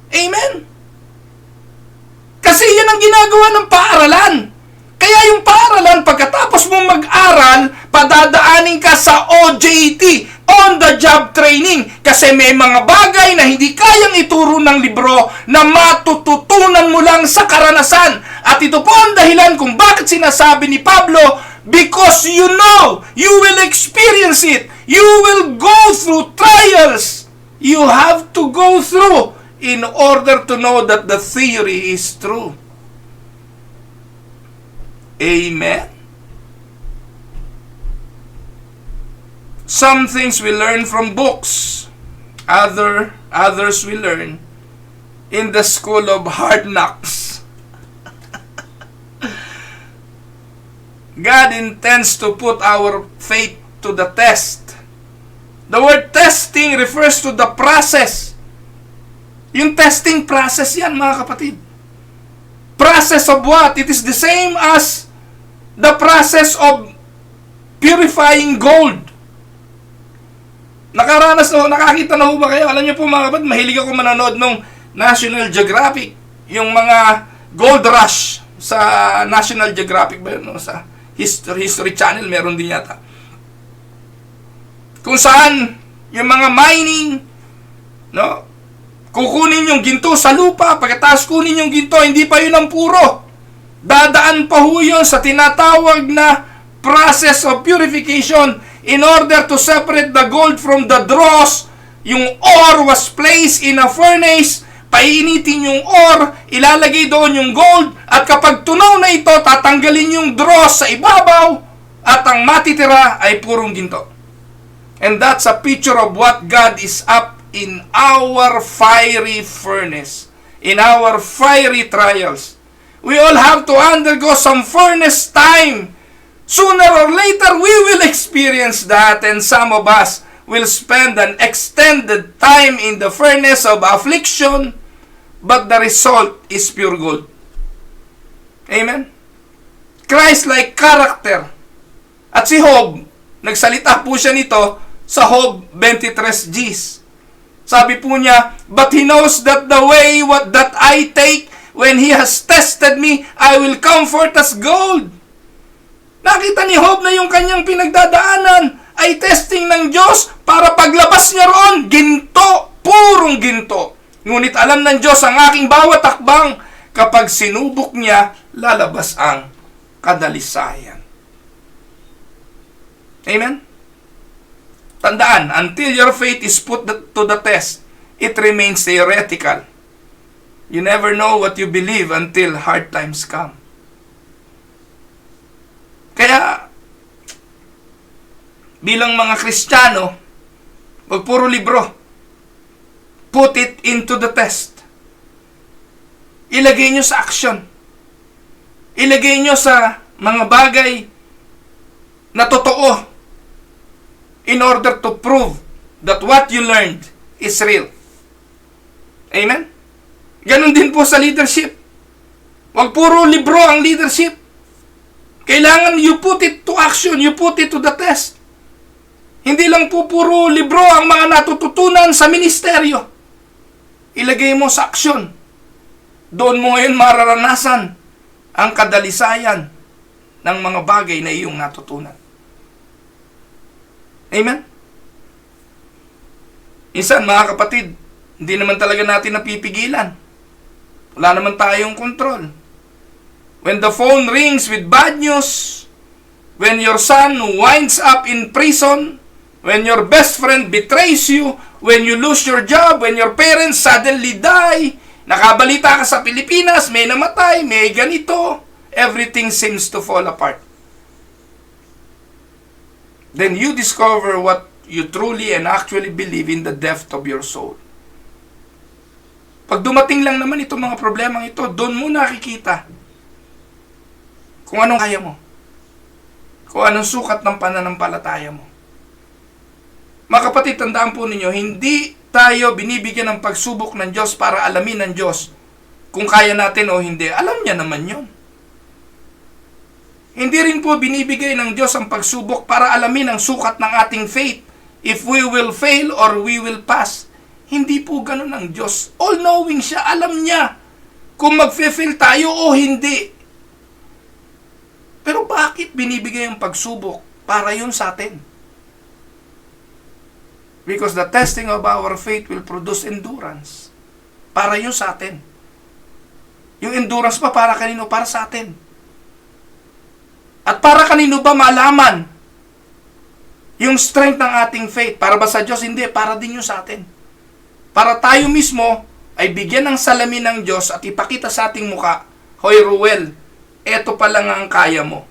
Amen? gumagawa ng paaralan. Kaya yung paaralan, pagkatapos mo mag-aral, padadaanin ka sa OJT, on the job training. Kasi may mga bagay na hindi kayang ituro ng libro na matututunan mo lang sa karanasan. At ito po ang dahilan kung bakit sinasabi ni Pablo, because you know, you will experience it. You will go through trials. You have to go through in order to know that the theory is true. Amen. Some things we learn from books. Others we learn in the school of hard knocks. God intends to put our faith to the test. The word testing refers to the process. Yung testing process yan, mga kapatid. Process of what? It is the same as the process of purifying gold. Nakakita na ho ba kayo? Alam niyo po mga kapatid, mahilig ako manonood ng National Geographic. Yung mga gold rush sa National Geographic ba yun? No? Sa History Channel, meron din yata. Kung saan, yung mga mining, no? Kukunin yung ginto sa lupa, pagkatapos kunin yung ginto, hindi pa yun ang puro. Dadaan pa ho yun sa tinatawag na process of purification in order to separate the gold from the dross. Yung ore was placed in a furnace, painitin yung ore, ilalagay doon yung gold, at kapag tunaw na ito, tatanggalin yung dross sa ibabaw, at ang matitira ay purong ginto. And that's a picture of what God is up in our fiery furnace, in our fiery trials. We all have to undergo some furnace time. Sooner or later, we will experience that, and some of us will spend an extended time in the furnace of affliction, but the result is pure gold. Amen? Christ-like character. At si Job, nagsalita po siya nito sa Job 23:10. Sabi po niya, but he knows that the way that I take, when he has tested me, I will comfort as gold. Nakita ni Job na yung kanyang pinagdadaanan ay testing ng Diyos para paglabas niya roon, ginto, purong ginto. Ngunit alam ng Diyos ang aking bawat takbang, kapag sinubok niya, lalabas ang kadalisayan. Amen? Tandaan, until your faith is put to the test, it remains theoretical. You never know what you believe until hard times come. Kaya, bilang mga Kristiyano, wag puro libro. Put it into the test. Ilagay nyo sa action. Ilagay nyo sa mga bagay na totoo in order to prove that what you learned is real. Amen? Ganon din po sa leadership. Wag puro libro ang leadership. Kailangan you put it to action, you put it to the test. Hindi lang po puro libro ang mga natututunan sa ministeryo. Ilagay mo sa action. Doon mo ngayon mararanasan ang kadalisayan ng mga bagay na iyong natutunan. Amen? Minsan, mga kapatid, hindi naman talaga natin napipigilan. Wala naman tayong control. When the phone rings with bad news, when your son winds up in prison, when your best friend betrays you, when you lose your job, when your parents suddenly die, nakabalita ka sa Pilipinas, may namatay, may ganito, everything seems to fall apart. Then you discover what you truly and actually believe in the depth of your soul. Pag dumating lang naman itong mga problemang ito, doon mo nakikita kung anong kaya mo. Kung anong sukat ng pananampalataya mo. Mga kapatid, tandaan po ninyo, hindi tayo binibigyan ng pagsubok ng Diyos para alamin ng Diyos kung kaya natin o hindi. Alam niya naman yun. Hindi rin po binibigay ng Diyos ang pagsubok para alamin ang sukat ng ating faith. If we will fail or we will pass. Hindi po ganun ang Diyos. All-knowing siya. Alam niya kung mag-feel tayo o hindi. Pero bakit binibigay ang pagsubok? Para yun sa atin. Because the testing of our faith will produce endurance. Para yun sa atin. Yung endurance pa para kanino? Para sa atin. At para kanino ba malaman yung strength ng ating faith? Para ba sa Diyos? Hindi. Para din yun sa atin. Para tayo mismo ay bigyan ng salamin ng Diyos at ipakita sa ating muka, Hoy Ruel, eto pa lang ang kaya mo.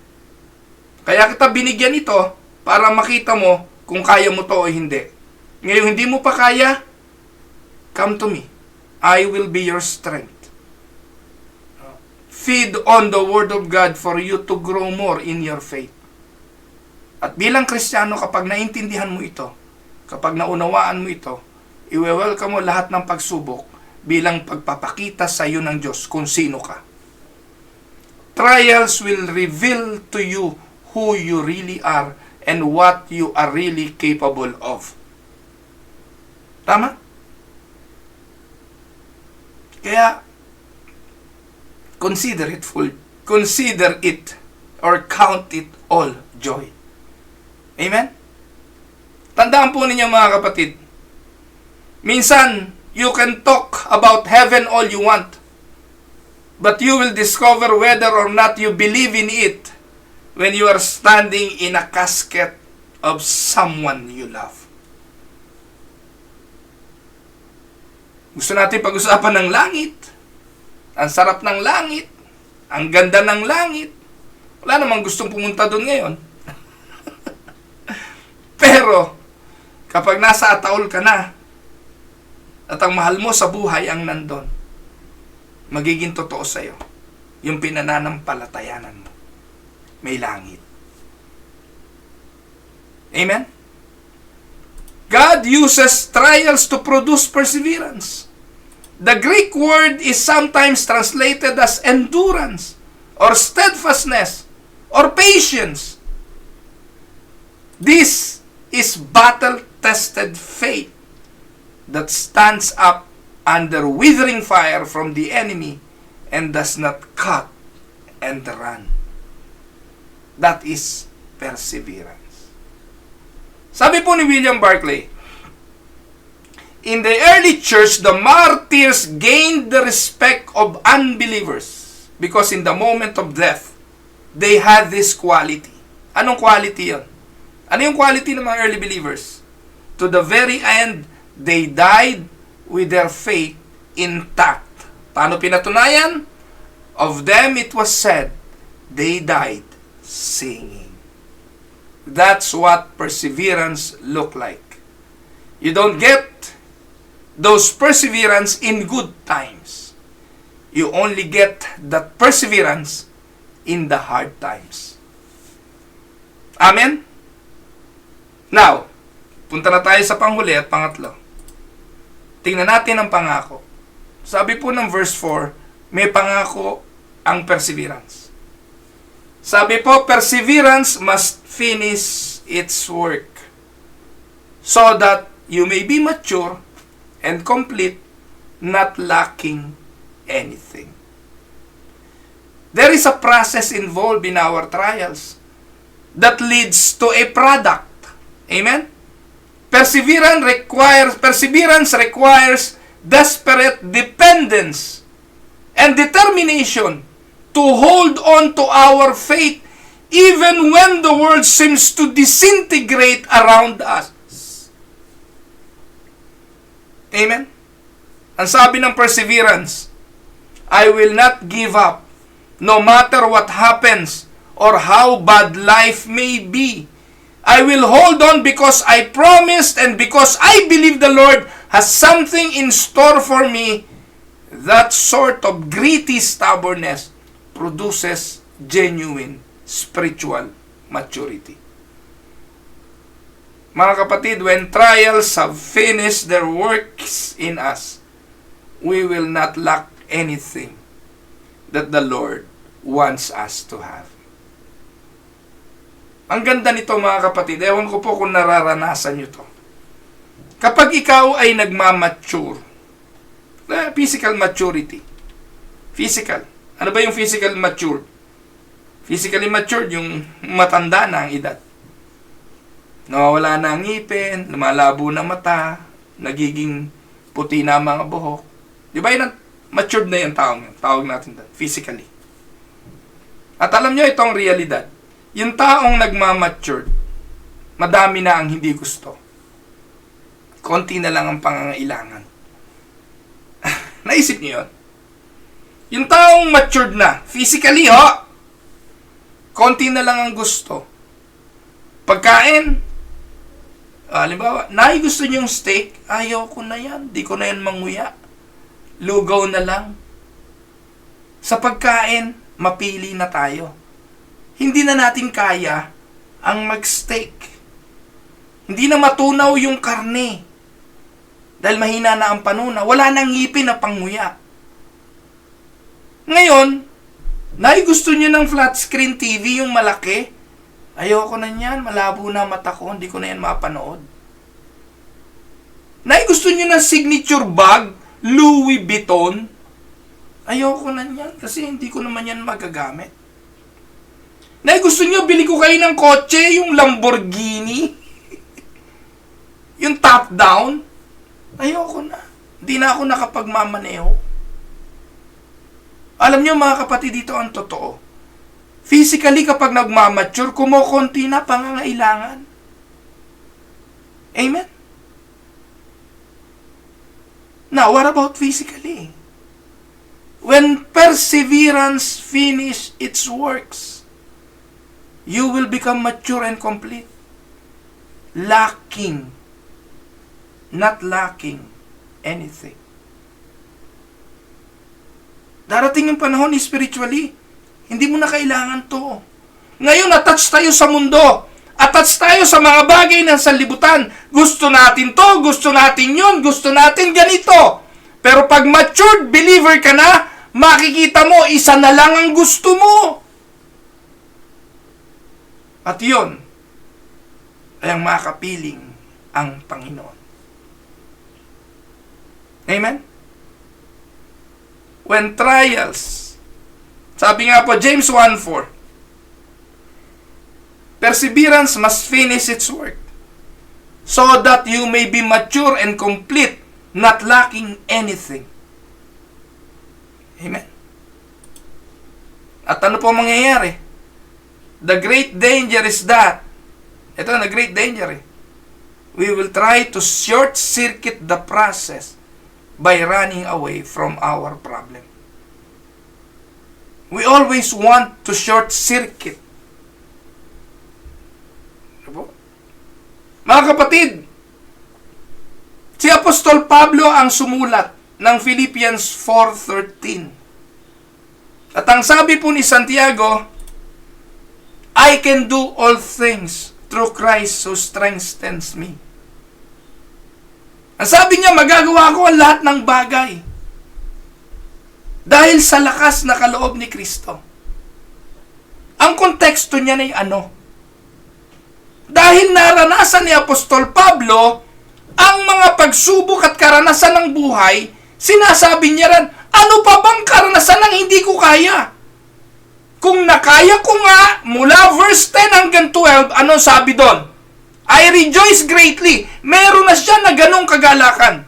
Kaya kita binigyan ito para makita mo kung kaya mo to o hindi. Ngayon hindi mo pa kaya, come to me. I will be your strength. Feed on the Word of God for you to grow more in your faith. At bilang Kristiyano, kapag naintindihan mo ito, kapag naunawaan mo ito, i-welcome mo lahat ng pagsubok bilang pagpapakita sa iyo ng Diyos kung sino ka. Trials will reveal to you who you really are and what you are really capable of. Tama? Kaya, consider it or count it all joy. Amen? Tandaan po ninyo mga kapatid, minsan, you can talk about heaven all you want, but you will discover whether or not you believe in it when you are standing in a casket of someone you love. Gusto natin pag-usapan ng langit. Ang sarap ng langit. Ang ganda ng langit. Wala namang gustong pumunta doon ngayon. Pero, kapag nasa ataol ka na, at ang mahal mo sa buhay ang nandun, magiging totoo sa'yo yung pinananampalatayanan mo. May langit. Amen? God uses trials to produce perseverance. The Greek word is sometimes translated as endurance, or steadfastness, or patience. This is battle-tested faith that stands up under withering fire from the enemy and does not cut and run. That is perseverance. Sabi po ni William Barclay, in the early church, the martyrs gained the respect of unbelievers because in the moment of death, they had this quality. Anong quality yun? Ano yung quality ng mga early believers? To the very end, they died with their faith intact. Paano pinatunayan? Of them it was said, they died singing. That's what perseverance look like. You don't get those perseverance in good times. You only get that perseverance in the hard times. Amen? Now, punta na tayo sa panghuli at pangatlo. Tingnan natin ang pangako. Sabi po ng verse 4, may pangako ang perseverance. Sabi po, perseverance must finish its work so that you may be mature and complete, not lacking anything. There is a process involved in our trials that leads to a product. Amen? Perseverance requires desperate dependence and determination to hold on to our faith even when the world seems to disintegrate around us. Amen? Ang sabi ng perseverance, I will not give up no matter what happens or how bad life may be. I will hold on because I promised and because I believe the Lord has something in store for me. That sort of gritty stubbornness produces genuine spiritual maturity. Mga kapatid, when trials have finished their works in us, we will not lack anything that the Lord wants us to have. Ang ganda nito mga kapatid, ewan ko po kung nararanasan nyo to. Kapag ikaw ay nagmamature, physical maturity, Physical. Ano ba yung physical matured? Physically matured, yung matanda na ang edad. Nawawala na ang ngipin, lumalabo na mata, nagiging puti na ang mga buhok. Di ba yun? Matured na yung taong yun. Tawag natin doon, physically. At alam nyo itong realidad. Yung taong nagmamatured, madami na ang hindi gusto. Konti na lang ang pangangailangan. Naisip niyo yun? Yung taong matured na, physically konti na lang ang gusto. Pagkain, halimbawa, gusto niyo yung steak, ayaw ko na yan, di ko na yan manguya. Lugaw na lang. Sa pagkain, mapili na tayo. Hindi na natin kaya ang mag-steak. Hindi na matunaw yung karne. Dahil mahina na ang panuna. Wala nang ngipin na panguya. Ngayon, gusto nyo ng flat screen TV, yung malaki. Ayoko na yan, malabo na mata ko, hindi ko na yan mapanood. Gusto nyo ng signature bag, Louis Vuitton. Ayoko na yan, kasi hindi ko naman yan magagamit. Gusto nyo, bili ko kayo ng kotse, yung Lamborghini. Yung top down. Ayoko na. Hindi na ako nakapagmamaneho. Alam nyo mga kapatid, dito ang totoo. Physically, kapag nagmamature, kumukunti na pangangailangan. Amen? Now, what about physically? When perseverance finish its works, you will become mature and complete. Not lacking anything. Darating yung panahon spiritually, hindi mo na kailangan to. Ngayon, attach tayo sa mundo. Attach tayo sa mga bagay ng sanlibutan. Gusto natin to, gusto natin yun, gusto natin ganito. Pero pag matured believer ka na, makikita mo, isa na lang ang gusto mo. At yun, ay ang makapiling ang Panginoon. Amen? When trials, sabi nga po, James 1:4, perseverance must finish its work, so that you may be mature and complete, not lacking anything. Amen? At ano po mangyayari? The great danger is that, ito na great danger we will try to short-circuit the process by running away from our problem. We always want to short-circuit. Mga kapatid, si Apostol Pablo ang sumulat ng Philippians 4:13. At ang sabi po ni Santiago, I can do all things through Christ who strengthens me. Ang sabi niya, magagawa ko ang lahat ng bagay dahil sa lakas na kaloob ni Kristo. Ang konteksto niya ay ano? Dahil naranasan ni Apostol Pablo ang mga pagsubok at karanasan ng buhay, sinasabi niya rin, ano pa bang karanasan ng hindi ko kaya? Kung nakaya ko nga, mula verse 10 hanggang 12, ano sabi doon? I rejoice greatly. Meron na siya na ganong kagalakan.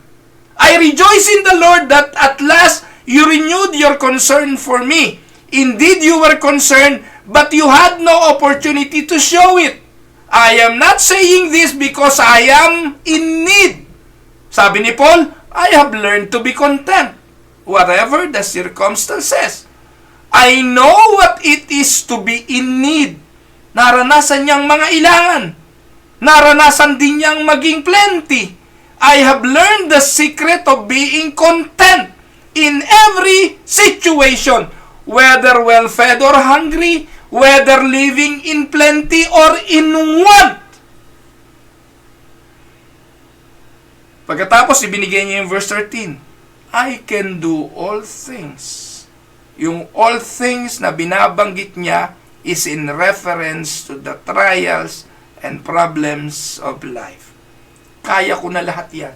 I rejoice in the Lord that at last you renewed your concern for me. Indeed, you were concerned, but you had no opportunity to show it. I am not saying this because I am in need. Sabi ni Paul, I have learned to be content, whatever the circumstances. I know what it is to be in need. Naranasan niyang mga ilangan. Naranasan din niyang maging plenty. I have learned the secret of being content in every situation, whether well-fed or hungry, whether living in plenty or in want. Pagkatapos, ibinigay niya yung verse 13. I can do all things. Yung all things na binabanggit niya is in reference to the trials and problems of life. Kaya ko na lahat yan.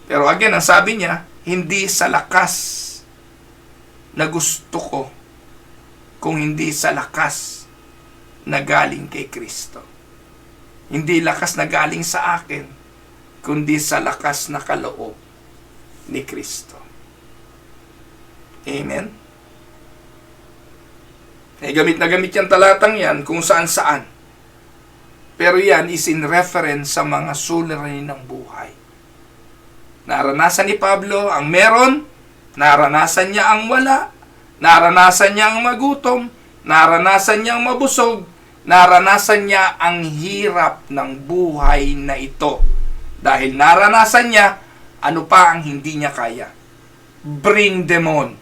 Pero again, ang sabi niya, hindi sa lakas na gusto ko kung hindi sa lakas na galing kay Kristo. Hindi lakas na galing sa akin, kundi sa lakas na kaloob ni Kristo. Amen? Gamit na gamit yung talatang yan kung saan-saan. Pero yan is in reference sa mga suliranin ng buhay. Naranasan ni Pablo ang meron, naranasan niya ang wala, naranasan niya ang magutom, naranasan niya ang mabusog, naranasan niya ang hirap ng buhay na ito. Dahil naranasan niya, ano pa ang hindi niya kaya? Bring them on.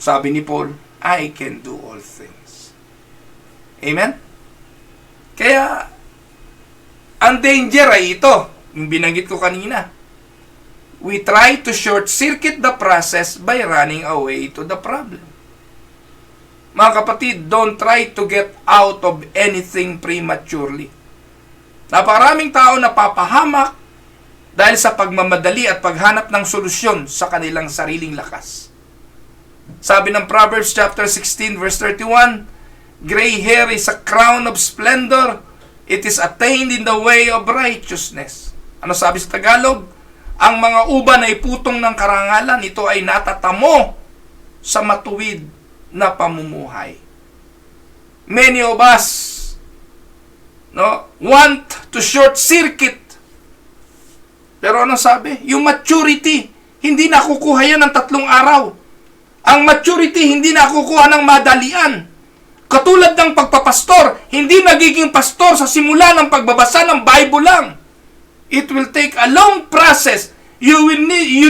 Sabi ni Paul, I can do all things. Amen? Kaya, ang danger ay ito, yung binanggit ko kanina. We try to short-circuit the process by running away to the problem. Mga kapatid, don't try to get out of anything prematurely. Napakaraming tao napapahamak dahil sa pagmamadali at paghanap ng solusyon sa kanilang sariling lakas. Sabi ng Proverbs chapter 16 verse 31, gray hair is a crown of splendor. It is attained in the way of righteousness. Ano sabi sa Tagalog? Ang mga uban ay putong ng karangalan. Ito ay natatamo sa matuwid na pamumuhay. Many of us want to short-circuit. Pero ano sabi? Yung maturity, hindi nakukuha yan ng 3 araw. Ang maturity, hindi nakukuha ng madalian. Katulad ng pagpapastor, hindi nagiging pastor sa simula ng pagbabasa ng Bible lang. It will take a long process. You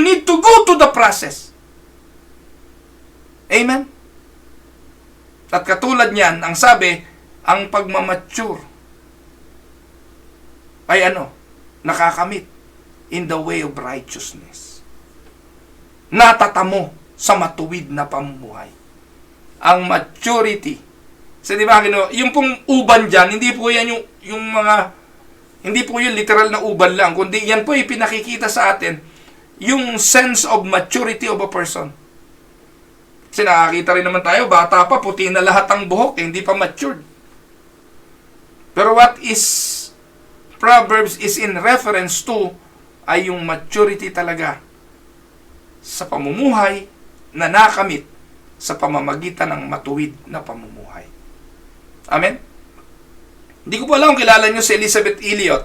need to go to the process. Amen? At katulad niyan, ang sabi, ang pagmamature ay nakakamit in the way of righteousness. Natatamo sa matuwid na pamumuhay. Ang maturity. Kasi di ba, yung pong uban dyan, hindi po yan yung mga, hindi po yung literal na uban lang, kundi yan po yung pinakikita sa atin, yung sense of maturity of a person. Kasi nakakita rin naman tayo, bata pa, puti na lahat ang buhok, hindi pa matured. Pero what is Proverbs is in reference to ay yung maturity talaga sa pamumuhay na nakamit sa pamamagitan ng matuwid na pamumuhay. Amen? Hindi ko po alam kung kilala nyo si Elizabeth Elliot.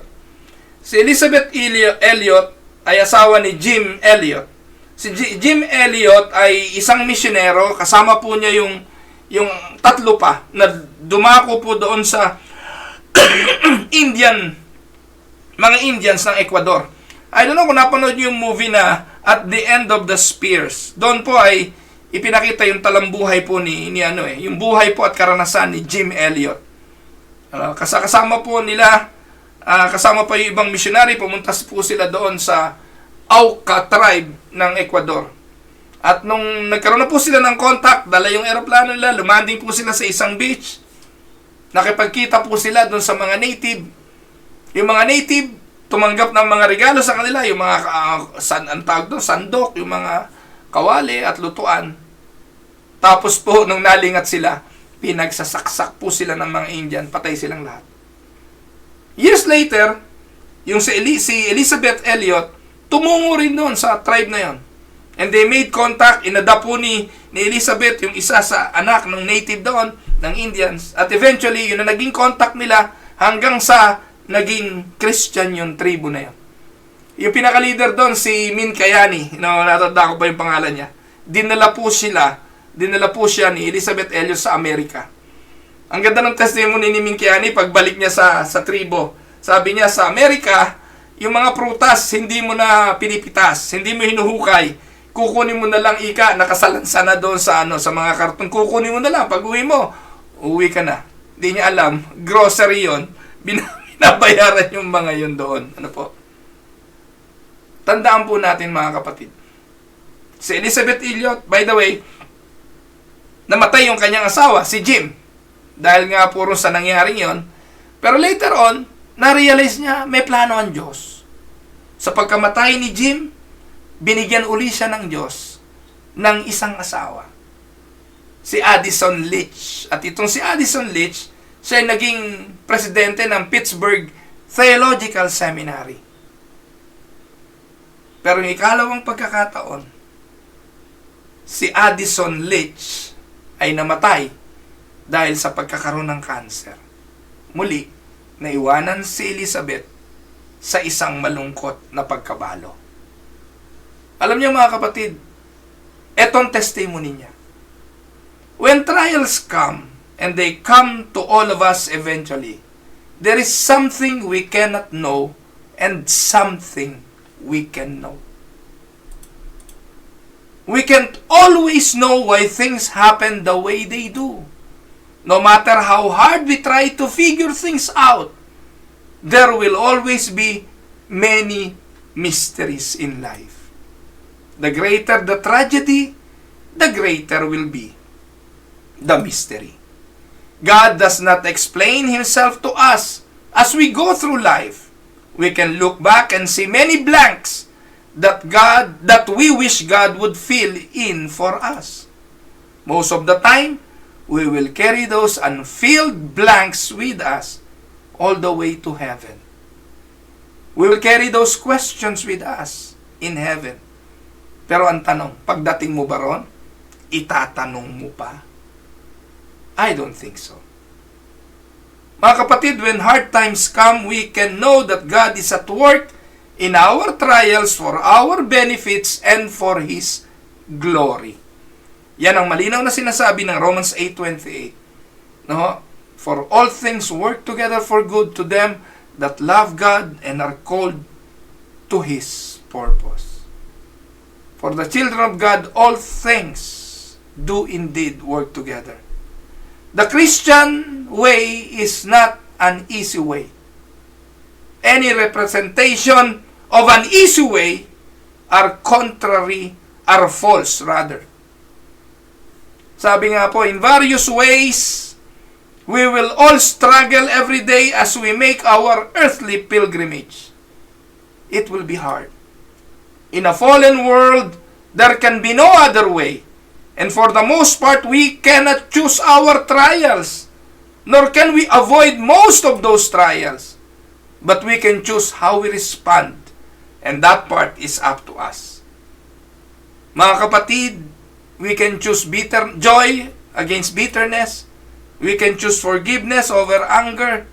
Si Elizabeth Elliot ay asawa ni Jim Elliot. Si Jim Elliot ay isang misyonero, kasama po niya yung 3 pa na dumako po doon sa mga Indians ng Ecuador. I don't know kung napanood niyo yung movie na At the End of the Spears. Doon po ay ipinakita yung talambuhay po yung buhay po at karanasan ni Jim Elliot. Kasama po nila, kasama pa yung ibang missionary, pumunta po sila doon sa Auca tribe ng Ecuador. At nung nagkaroon na po sila ng contact, dala yung aeroplano nila, lumanding po sila sa isang beach. Nakipagkita po sila doon sa mga native. Yung mga native, tumanggap ng mga regalo sa kanila, yung mga sandok, yung mga kawali at lutuan. Tapos po, nung nalingat sila, pinagsasaksak po sila ng mga Indian, patay silang lahat. Years later, yung si Elizabeth Elliot, tumungo rin doon sa tribe na yon. And they made contact, inadapt po ni Elizabeth, yung isa sa anak ng native doon, ng Indians. At eventually, yun na naging contact nila hanggang sa naging Christian yung tribu na yun. Yung pinaka-leader doon, si Min Kayani, natanda ko pa yung pangalan niya. Dinala po siya ni Elizabeth Elliot sa Amerika. Ang ganda ng testimony ni Min Kayani, pagbalik niya sa tribo. Sabi niya, sa Amerika, yung mga prutas, hindi mo na pinipitas, hindi mo hinuhukay. Kukunin mo na lang nakasalansa na doon sa mga karton. Kukunin mo na lang, pag uwi mo, uwi ka na. Hindi niya alam, grocery yon. Binabayaran yung mga yun doon. Ano po? Tandaan po natin mga kapatid. Si Elizabeth Elliot, by the way, namatay yung kanyang asawa, si Jim. Dahil nga puro sa nangyaring yon. Pero later on, na-realize niya, may plano ang Diyos. Sa pagkamatay ni Jim, binigyan uli siya ng Diyos ng isang asawa. Si Addison Leach. At itong si Addison Leach, siya ay naging presidente ng Pittsburgh Theological Seminary. Pero yung ikalawang pagkakataon, si Addison Leach ay namatay dahil sa pagkakaroon ng cancer. Muli, naiwanan si Elizabeth sa isang malungkot na pagkabalo. Alam niyo mga kapatid, etong testimony niya. When trials come, and they come to all of us eventually, there is something we cannot know and something we can know. We can't always know why things happen the way they do. No matter how hard we try to figure things out, there will always be many mysteries in life. The greater the tragedy, the greater will be the mystery. God does not explain Himself to us as we go through life. We can look back and see many blanks that we wish God would fill in for us. Most of the time, we will carry those unfilled blanks with us all the way to heaven. We will carry those questions with us in heaven. Pero ang tanong, pagdating mo ba ron, itatanong mo pa? I don't think so. Mga kapatid, when hard times come, we can know that God is at work in our trials for our benefits and for His glory. Yan ang malinaw na sinasabi ng Romans 8:28. No? For all things work together for good to them that love God and are called to His purpose. For the children of God, all things do indeed work together. The Christian way is not an easy way. Any representation of an easy way are false rather. Sabi nga po, in various ways, we will all struggle every day as we make our earthly pilgrimage. It will be hard. In a fallen world, there can be no other way. And for the most part, we cannot choose our trials, nor can we avoid most of those trials. But we can choose how we respond, and that part is up to us. Mga kapatid, we can choose joy against bitterness. We can choose forgiveness over anger.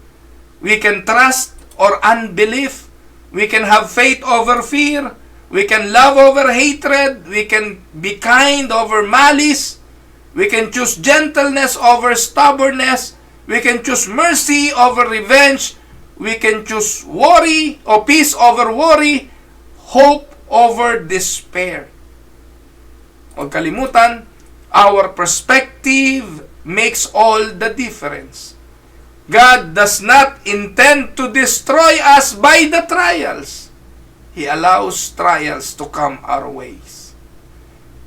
We can trust or unbelief. We can have faith over fear. We can love over hatred. We can be kind over malice. We can choose gentleness over stubbornness. We can choose mercy over revenge. We can choose worry or peace over worry. Hope over despair. Huwag kalimutan, our perspective makes all the difference. God does not intend to destroy us by the trials. He allows trials to come our ways.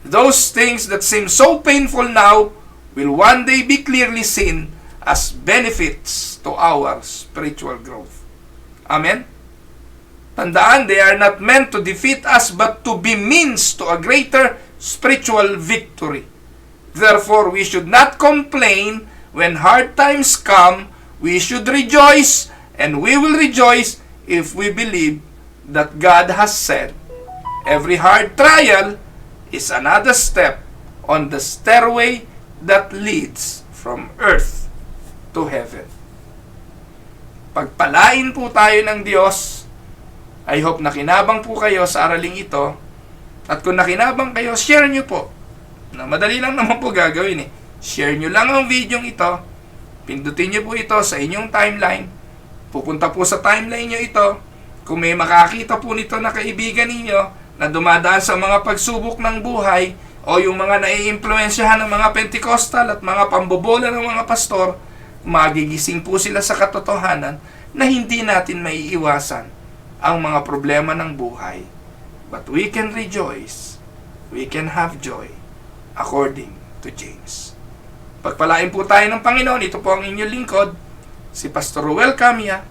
Those things that seem so painful now will one day be clearly seen as benefits to our spiritual growth. Amen? Tandaan, they are not meant to defeat us but to be means to a greater spiritual victory. Therefore, we should not complain when hard times come. We should rejoice, and we will rejoice if we believe that God has said, every hard trial is another step on the stairway that leads from earth to heaven. Pagpalain po tayo ng Diyos. I hope nakinabang po kayo sa araling ito. At kung nakinabang kayo, share nyo po. Na madali lang naman po gagawin eh. Share nyo lang ang video ito. Pindutin nyo po ito sa inyong timeline. Pupunta po sa timeline nyo ito. Kung may makakita po nito na kaibigan ninyo na dumadaan sa mga pagsubok ng buhay o yung mga naiimpluwensyahan ng mga Pentecostal at mga pambobola ng mga pastor, magigising po sila sa katotohanan na hindi natin maiiwasan ang mga problema ng buhay. But we can rejoice. We can have joy according to James. Pagpalain po tayo ng Panginoon. Ito po ang inyong lingkod, si Pastor Ruel Camia,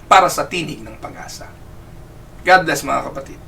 para sa Tinig ng Pag-asa. God bless mga kapatid.